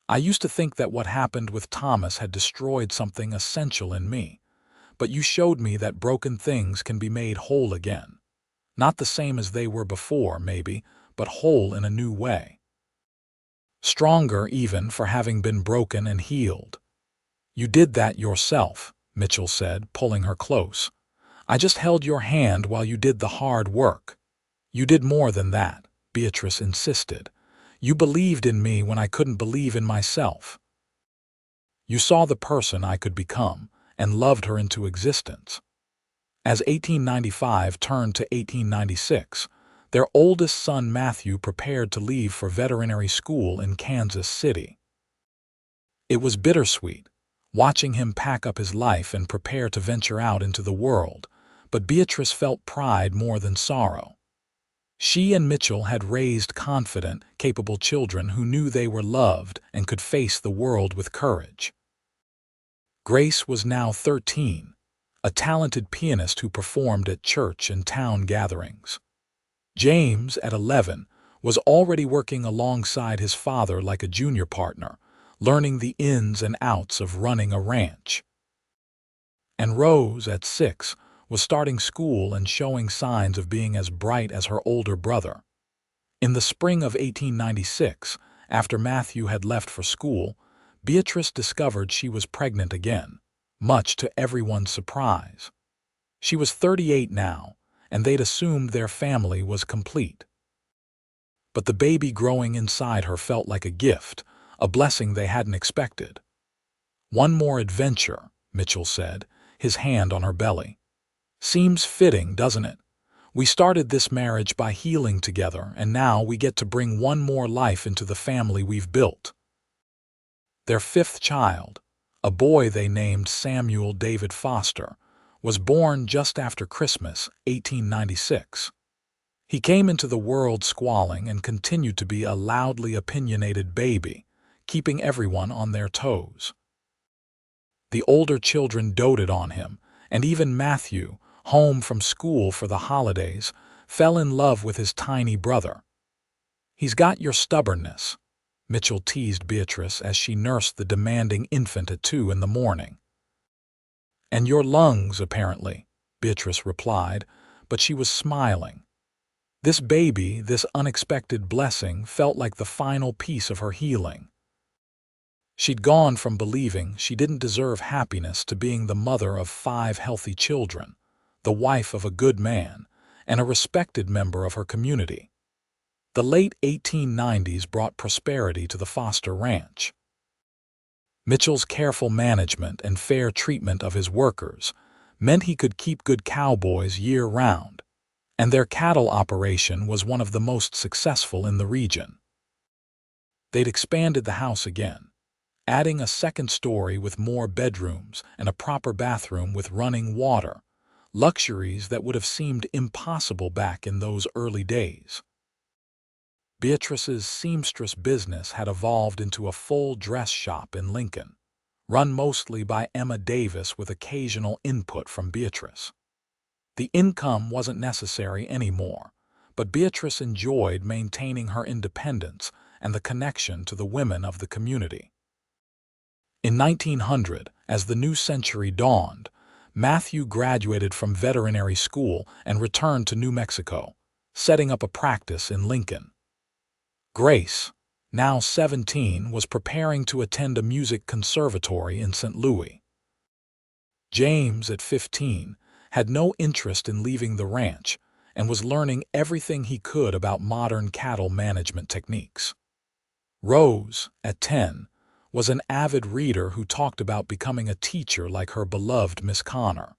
[SPEAKER 1] "I used to think that what happened with Thomas had destroyed something essential in me. but you showed me that broken things can be made whole again. Not the same as they were before, maybe, but whole in a new way. Stronger even for having been broken and healed. You did that yourself, Mitchell said, pulling her close. I just held your hand while you did the hard work. You did more than that, Beatrice insisted. You believed in me when I couldn't believe in myself. You saw the person I could become and loved her into existence. As 1895 turned to 1896, their oldest son Matthew prepared to leave for veterinary school in Kansas City. It was bittersweet, watching him pack up his life and prepare to venture out into the world, but Beatrice felt pride more than sorrow. She and Mitchell had raised confident, capable children who knew they were loved and could face the world with courage. Grace was now 13, a talented pianist who performed at church and town gatherings. James, at 11, was already working alongside his father like a junior partner, learning the ins and outs of running a ranch. And Rose, at 6, was starting school and showing signs of being as bright as her older brother. In the spring of 1896, after Matthew had left for school, Beatrice discovered she was pregnant again, much to everyone's surprise. She was 38 now, and they'd assumed their family was complete. But the baby growing inside her felt like a gift, a blessing they hadn't expected. One more adventure, Mitchell said, his hand on her belly. Seems fitting, doesn't it? We started this marriage by healing together, and now we get to bring one more life into the family we've built. Their fifth child, a boy they named Samuel David Foster, was born just after Christmas, 1896. He came into the world squalling and continued to be a loudly opinionated baby, keeping everyone on their toes. The older children doted on him, and even Matthew, home from school for the holidays, fell in love with his tiny brother. He's got your stubbornness, Mitchell teased Beatrice as she nursed the demanding infant at 2 in the morning. And your lungs, apparently, Beatrice replied, but she was smiling. This baby, this unexpected blessing, felt like the final piece of her healing. She'd gone from believing she didn't deserve happiness to being the mother of 5 healthy children, the wife of a good man, and a respected member of her community. The late 1890s brought prosperity to the Foster Ranch. Mitchell's careful management and fair treatment of his workers meant he could keep good cowboys year-round, and their cattle operation was one of the most successful in the region. They'd expanded the house again, adding a second story with more bedrooms and a proper bathroom with running water, luxuries that would have seemed impossible back in those early days. Beatrice's seamstress business had evolved into a full dress shop in Lincoln, run mostly by Emma Davis with occasional input from Beatrice. The income wasn't necessary anymore, but Beatrice enjoyed maintaining her independence and the connection to the women of the community. In 1900, as the new century dawned, Matthew graduated from veterinary school and returned to New Mexico, setting up a practice in Lincoln. Grace, now 17, was preparing to attend a music conservatory in St. Louis. James, at 15, had no interest in leaving the ranch and was learning everything he could about modern cattle management techniques. Rose, at 10, was an avid reader who talked about becoming a teacher like her beloved Miss Connor.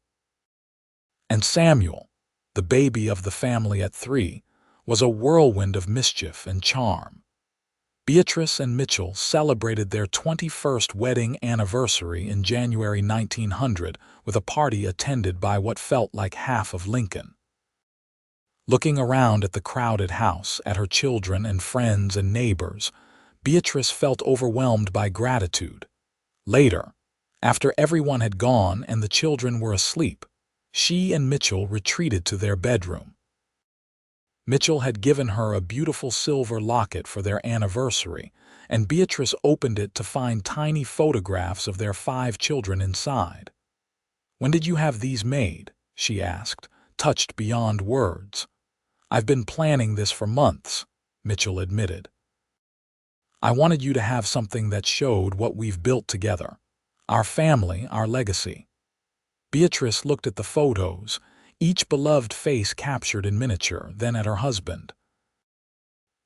[SPEAKER 1] And Samuel, the baby of the family at 3, was a whirlwind of mischief and charm. Beatrice and Mitchell celebrated their 21st wedding anniversary in January 1900 with a party attended by what felt like half of Lincoln. Looking around at the crowded house, at her children and friends and neighbors, Beatrice felt overwhelmed by gratitude. Later, after everyone had gone and the children were asleep, she and Mitchell retreated to their bedroom. Mitchell had given her a beautiful silver locket for their anniversary, and Beatrice opened it to find tiny photographs of their 5 children inside. "When did you have these made?" she asked, touched beyond words. "I've been planning this for months," Mitchell admitted. "I wanted you to have something that showed what we've built together. Our family, our legacy." Beatrice looked at the photos, each beloved face captured in miniature, then at her husband.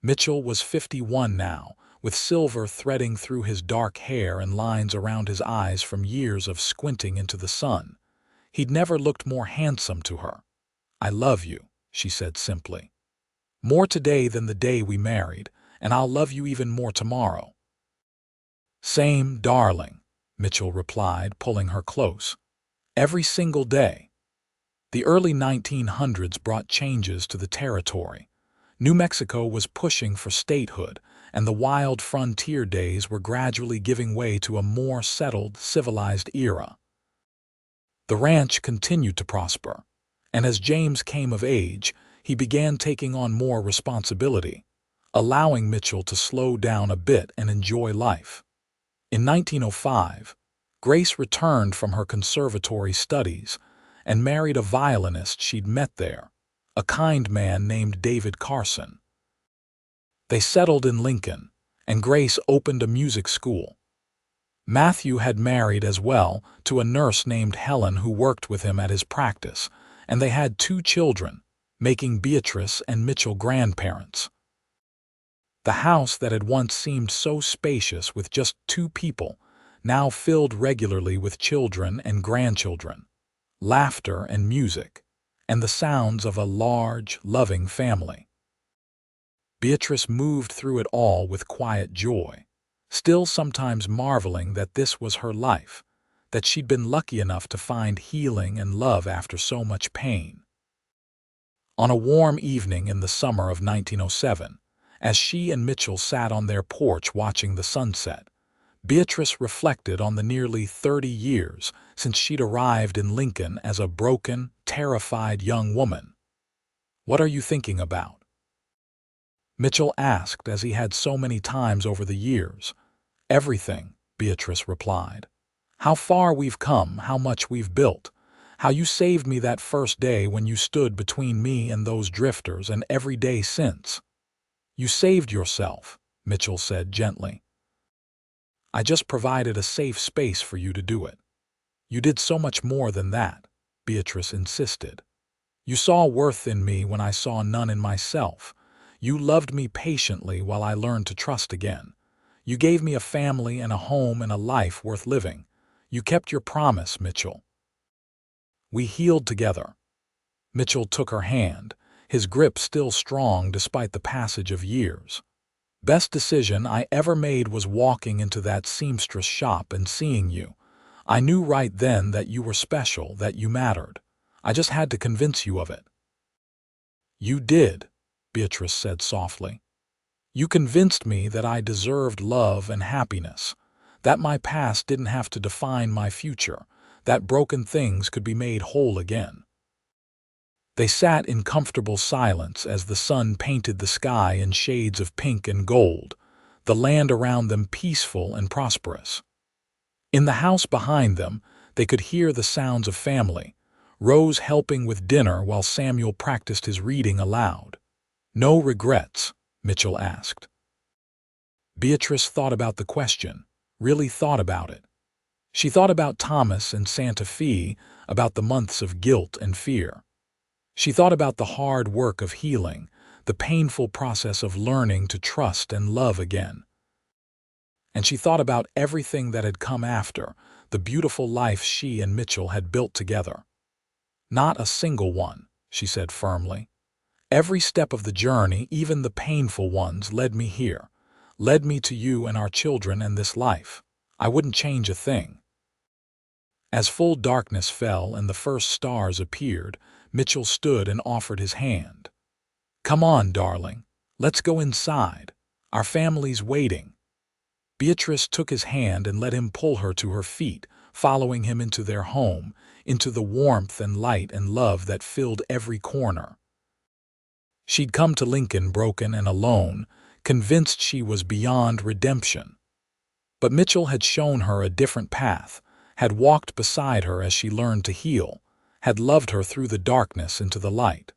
[SPEAKER 1] Mitchell was 51 now, with silver threading through his dark hair and lines around his eyes from years of squinting into the sun. He'd never looked more handsome to her. "I love you," she said simply. "More today than the day we married, and I'll love you even more tomorrow." "Same, darling," Mitchell replied, pulling her close. "Every single day." The early 1900s brought changes to the territory. New Mexico was pushing for statehood, and the wild frontier days were gradually giving way to a more settled, civilized era. The ranch continued to prosper, and as James came of age, he began taking on more responsibility, allowing Mitchell to slow down a bit and enjoy life. In 1905, Grace returned from her conservatory studies and married a violinist she'd met there, a kind man named David Carson. They settled in Lincoln, and Grace opened a music school. Matthew had married as well to a nurse named Helen who worked with him at his practice, and they had 2 children, making Beatrice and Mitchell grandparents. The house that had once seemed so spacious with just 2 people now filled regularly with children and grandchildren, laughter and music, and the sounds of a large, loving family. Beatrice moved through it all with quiet joy, still sometimes marveling that this was her life, that she'd been lucky enough to find healing and love after so much pain. On a warm evening in the summer of 1907, as she and Mitchell sat on their porch watching the sunset, Beatrice reflected on the nearly 30 years since she'd arrived in Lincoln as a broken, terrified young woman. "What are you thinking about?" Mitchell asked, as he had so many times over the years. "Everything," Beatrice replied. "How far we've come, how much we've built, how you saved me that first day when you stood between me and those drifters, and every day since." "You saved yourself," Mitchell said gently. "I just provided a safe space for you to do it." "You did so much more than that," Beatrice insisted. "You saw worth in me when I saw none in myself. You loved me patiently while I learned to trust again. You gave me a family and a home and a life worth living. You kept your promise, Mitchell." We healed together. Mitchell took her hand, his grip still strong despite the passage of years. "Best decision I ever made was walking into that seamstress shop and seeing you. I knew right then that you were special, that you mattered. I just had to convince you of it." "You did," Beatrice said softly. "You convinced me that I deserved love and happiness, that my past didn't have to define my future, that broken things could be made whole again." They sat in comfortable silence as the sun painted the sky in shades of pink and gold, the land around them peaceful and prosperous. In the house behind them, they could hear the sounds of family, Rose helping with dinner while Samuel practiced his reading aloud. "No regrets?" Mitchell asked. Beatrice thought about the question, really thought about it. She thought about Thomas and Santa Fe, about the months of guilt and fear. She thought about the hard work of healing, the painful process of learning to trust and love again. And she thought about everything that had come after, the beautiful life she and Mitchell had built together. "Not a single one," she said firmly. "Every step of the journey, even the painful ones, led me here, led me to you and our children and this life. I wouldn't change a thing." As full darkness fell and the first stars appeared, Mitchell stood and offered his hand. "Come on, darling. Let's go inside. Our family's waiting." Beatrice took his hand and let him pull her to her feet, following him into their home, into the warmth and light and love that filled every corner. She'd come to Lincoln broken and alone, convinced she was beyond redemption. But Mitchell had shown her a different path, had walked beside her as she learned to heal, had loved her through the darkness into the light.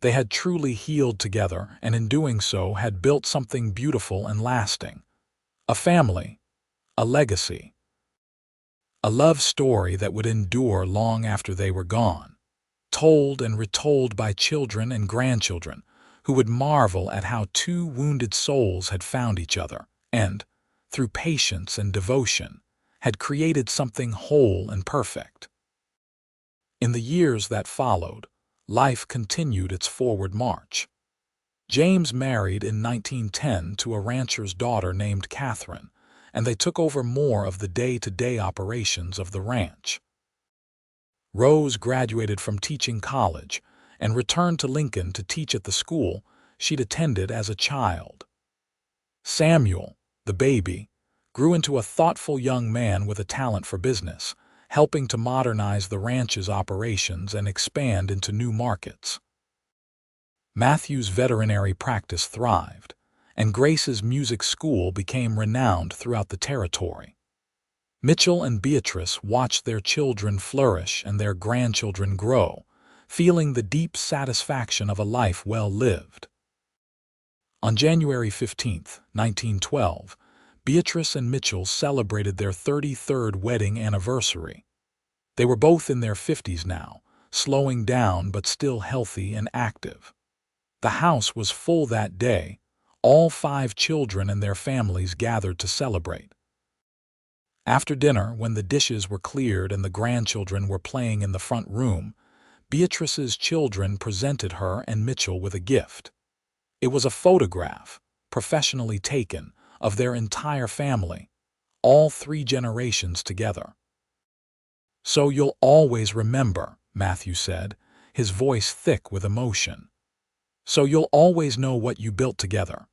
[SPEAKER 1] They had truly healed together, and in doing so had built something beautiful and lasting. A family, a legacy, a love story that would endure long after they were gone, told and retold by children and grandchildren who would marvel at how two wounded souls had found each other and, through patience and devotion, had created something whole and perfect. In the years that followed, life continued its forward march. James married in 1910 to a rancher's daughter named Catherine, and they took over more of the day-to-day operations of the ranch. Rose graduated from teaching college and returned to Lincoln to teach at the school she'd attended as a child. Samuel, the baby, grew into a thoughtful young man with a talent for business, helping to modernize the ranch's operations and expand into new markets. Matthew's veterinary practice thrived, and Grace's music school became renowned throughout the territory. Mitchell and Beatrice watched their children flourish and their grandchildren grow, feeling the deep satisfaction of a life well lived. On January 15, 1912, Beatrice and Mitchell celebrated their 33rd wedding anniversary. They were both in their 50s now, slowing down but still healthy and active. The house was full that day. All 5 children and their families gathered to celebrate. After dinner, when the dishes were cleared and the grandchildren were playing in the front room, Beatrice's children presented her and Mitchell with a gift. It was a photograph, professionally taken, of their entire family, all 3 generations together. "So you'll always remember," Matthew said, his voice thick with emotion. "So you'll always know what you built together."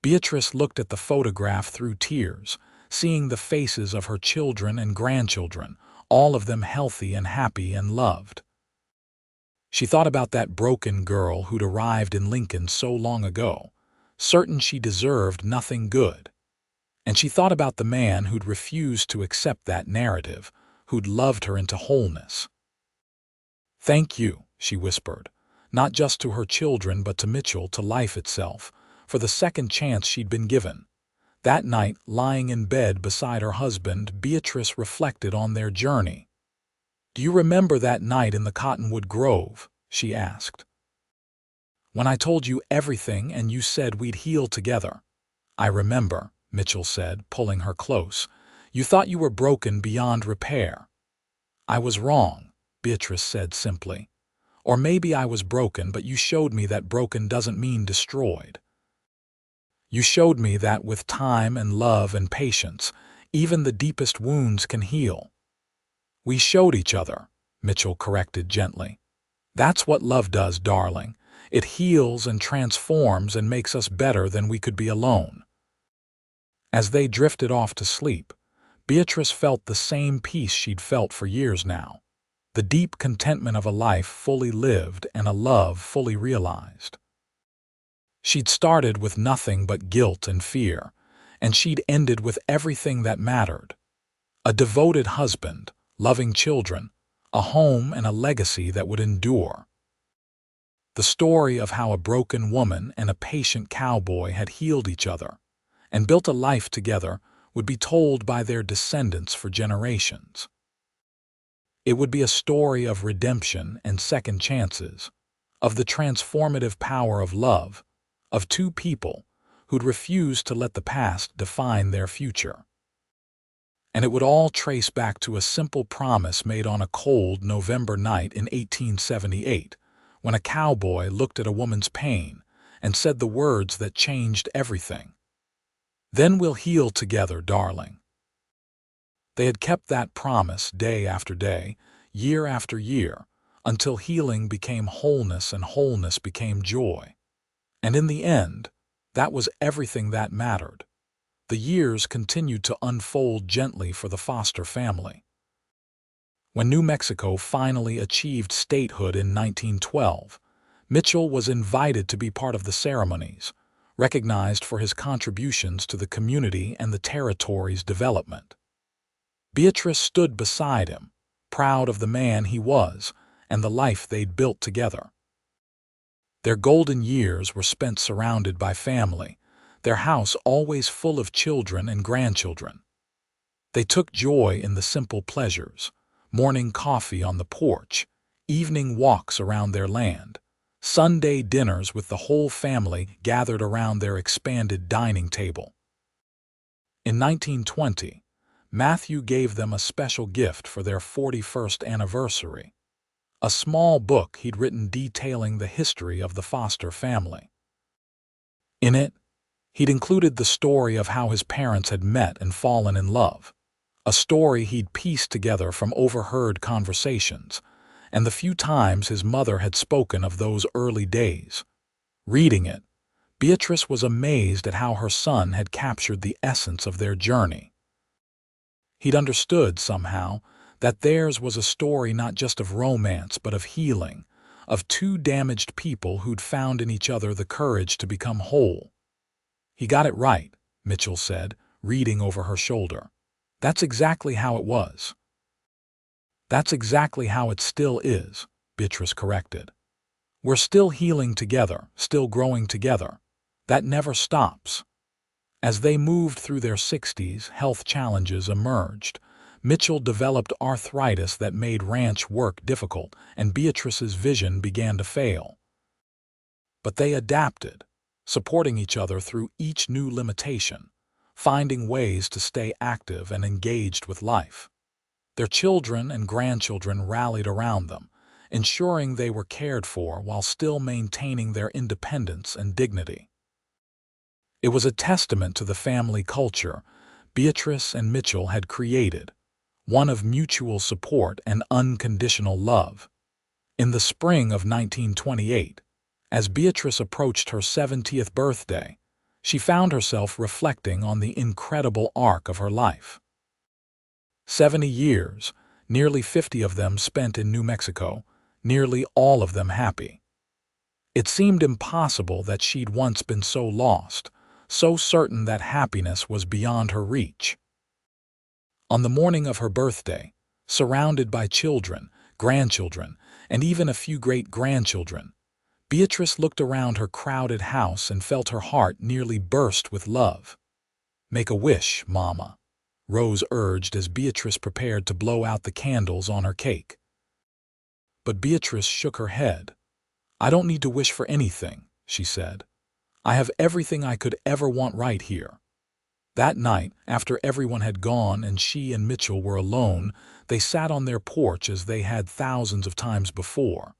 [SPEAKER 1] Beatrice looked at the photograph through tears, seeing the faces of her children and grandchildren, all of them healthy and happy and loved. She thought about that broken girl who'd arrived in Lincoln so long ago, certain she deserved nothing good. And she thought about the man who'd refused to accept that narrative, who'd loved her into wholeness. "Thank you," she whispered, not just to her children but to Mitchell, to life itself, for the second chance she'd been given. That night, lying in bed beside her husband, Beatrice reflected on their journey. "Do you remember that night in the Cottonwood Grove?" she asked. "When I told you everything and you said we'd heal together." "I remember," Mitchell said, pulling her close. "You thought you were broken beyond repair." "I was wrong," Beatrice said simply. "Or maybe I was broken, but you showed me that broken doesn't mean destroyed. You showed me that with time and love and patience, even the deepest wounds can heal." "We showed each other," Mitchell corrected gently. "That's what love does, darling. It heals and transforms and makes us better than we could be alone." As they drifted off to sleep, Beatrice felt the same peace she'd felt for years now, the deep contentment of a life fully lived and a love fully realized. She'd started with nothing but guilt and fear, and she'd ended with everything that mattered: a devoted husband, loving children, a home and a legacy that would endure. The story of how a broken woman and a patient cowboy had healed each other and built a life together would be told by their descendants for generations. It would be a story of redemption and second chances, of the transformative power of love, of 2 people who'd refused to let the past define their future. And it would all trace back to a simple promise made on a cold November night in 1878, when a cowboy looked at a woman's pain and said the words that changed everything: "Then we'll heal together, darling." They had kept that promise day after day, year after year, until healing became wholeness and wholeness became joy. And in the end, that was everything that mattered. The years continued to unfold gently for the Foster family. When New Mexico finally achieved statehood in 1912, Mitchell was invited to be part of the ceremonies, recognized for his contributions to the community and the territory's development. Beatrice stood beside him, proud of the man he was and the life they'd built together. Their golden years were spent surrounded by family, their house always full of children and grandchildren. They took joy in the simple pleasures, morning coffee on the porch, evening walks around their land, Sunday dinners with the whole family gathered around their expanded dining table. In 1920, Matthew gave them a special gift for their 41st anniversary, a small book he'd written detailing the history of the Foster family. In it, he'd included the story of how his parents had met and fallen in love, a story he'd pieced together from overheard conversations, and the few times his mother had spoken of those early days. Reading it, Beatrice was amazed at how her son had captured the essence of their journey. He'd understood, somehow, that theirs was a story not just of romance but of healing, of two damaged people who'd found in each other the courage to become whole. "He got it right," Mitchell said, reading over her shoulder. "That's exactly how it was." "That's exactly how it still is," Beatrice corrected. "We're still healing together, still growing together. That never stops." As they moved through their 60s, health challenges emerged. Mitchell developed arthritis that made ranch work difficult, and Beatrice's vision began to fail. But they adapted, supporting each other through each new limitation, finding ways to stay active and engaged with life. Their children and grandchildren rallied around them, ensuring they were cared for while still maintaining their independence and dignity. It was a testament to the family culture Beatrice and Mitchell had created, one of mutual support and unconditional love. In the spring of 1928, as Beatrice approached her 70th birthday, she found herself reflecting on the incredible arc of her life. 70 years, nearly 50 of them spent in New Mexico, nearly all of them happy. It seemed impossible that she'd once been so lost, so certain that happiness was beyond her reach. On the morning of her birthday, surrounded by children, grandchildren, and even a few great-grandchildren, Beatrice looked around her crowded house and felt her heart nearly burst with love. "Make a wish, Mama," Rose urged as Beatrice prepared to blow out the candles on her cake. But Beatrice shook her head. "I don't need to wish for anything," she said. "I have everything I could ever want right here." That night, after everyone had gone and she and Mitchell were alone, they sat on their porch as they had thousands of times before.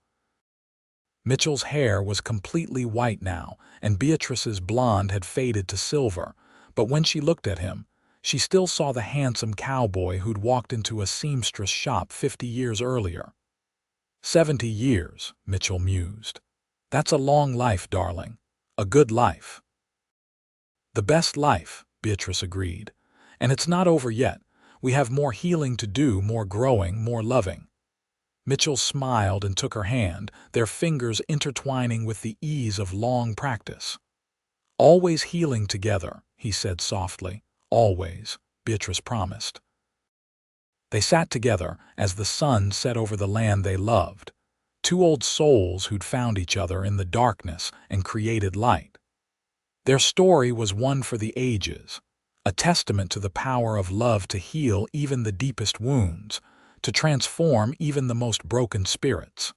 [SPEAKER 1] Mitchell's hair was completely white now, and Beatrice's blonde had faded to silver, but when she looked at him, she still saw the handsome cowboy who'd walked into a seamstress shop 50 years earlier. 70 years, Mitchell mused. "That's a long life, darling. A good life." "The best life," Beatrice agreed. "And it's not over yet. We have more healing to do, more growing, more loving." Mitchell smiled and took her hand, their fingers intertwining with the ease of long practice. "Always healing together," he said softly. "Always," Beatrice promised. They sat together as the sun set over the land they loved, two old souls who'd found each other in the darkness and created light. Their story was one for the ages, a testament to the power of love to heal even the deepest wounds, to transform even the most broken spirits.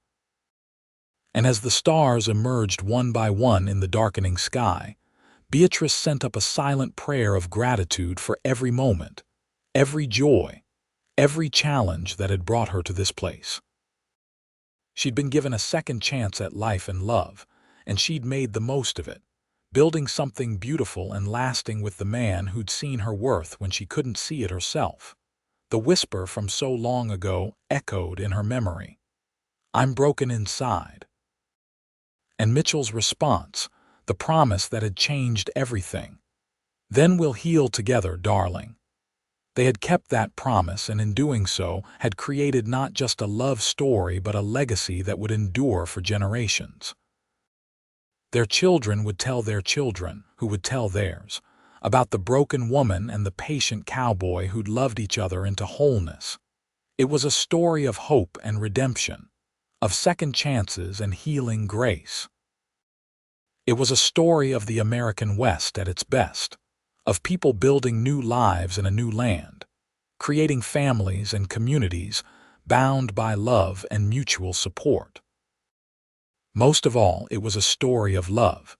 [SPEAKER 1] And as the stars emerged one by one in the darkening sky, Beatrice sent up a silent prayer of gratitude for every moment, every joy, every challenge that had brought her to this place. She'd been given a second chance at life and love, and she'd made the most of it, building something beautiful and lasting with the man who'd seen her worth when she couldn't see it herself. The whisper from so long ago echoed in her memory. "I'm broken inside." And Mitchell's response, the promise that had changed everything. "Then we'll heal together, darling." They had kept that promise, and in doing so had created not just a love story but a legacy that would endure for generations. Their children would tell their children, who would tell theirs, about the broken woman and the patient cowboy who'd loved each other into wholeness. It was a story of hope and redemption, of second chances and healing grace. It was a story of the American West at its best, of people building new lives in a new land, creating families and communities bound by love and mutual support. Most of all, it was a story of love,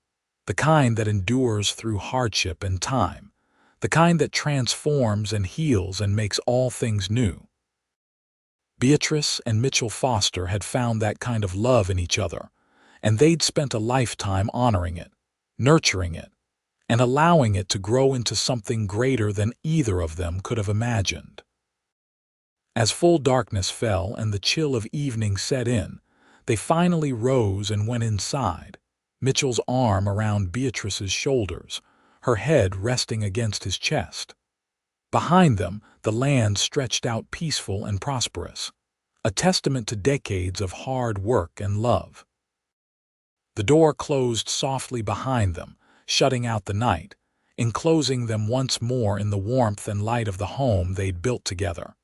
[SPEAKER 1] the kind that endures through hardship and time, the kind that transforms and heals and makes all things new. Beatrice and Mitchell Foster had found that kind of love in each other, and they'd spent a lifetime honoring it, nurturing it, and allowing it to grow into something greater than either of them could have imagined. As full darkness fell and the chill of evening set in, they finally rose and went inside, Mitchell's arm around Beatrice's shoulders, her head resting against his chest. Behind them, the land stretched out peaceful and prosperous, a testament to decades of hard work and love. The door closed softly behind them, shutting out the night, enclosing them once more in the warmth and light of the home they'd built together.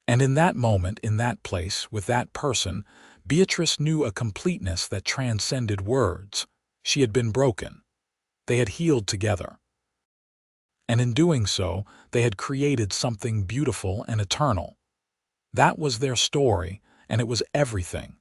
[SPEAKER 1] And in that moment, in that place, with that person, Beatrice knew a completeness that transcended words. She had been broken. They had healed together. And in doing so, they had created something beautiful and eternal. That was their story, and it was everything.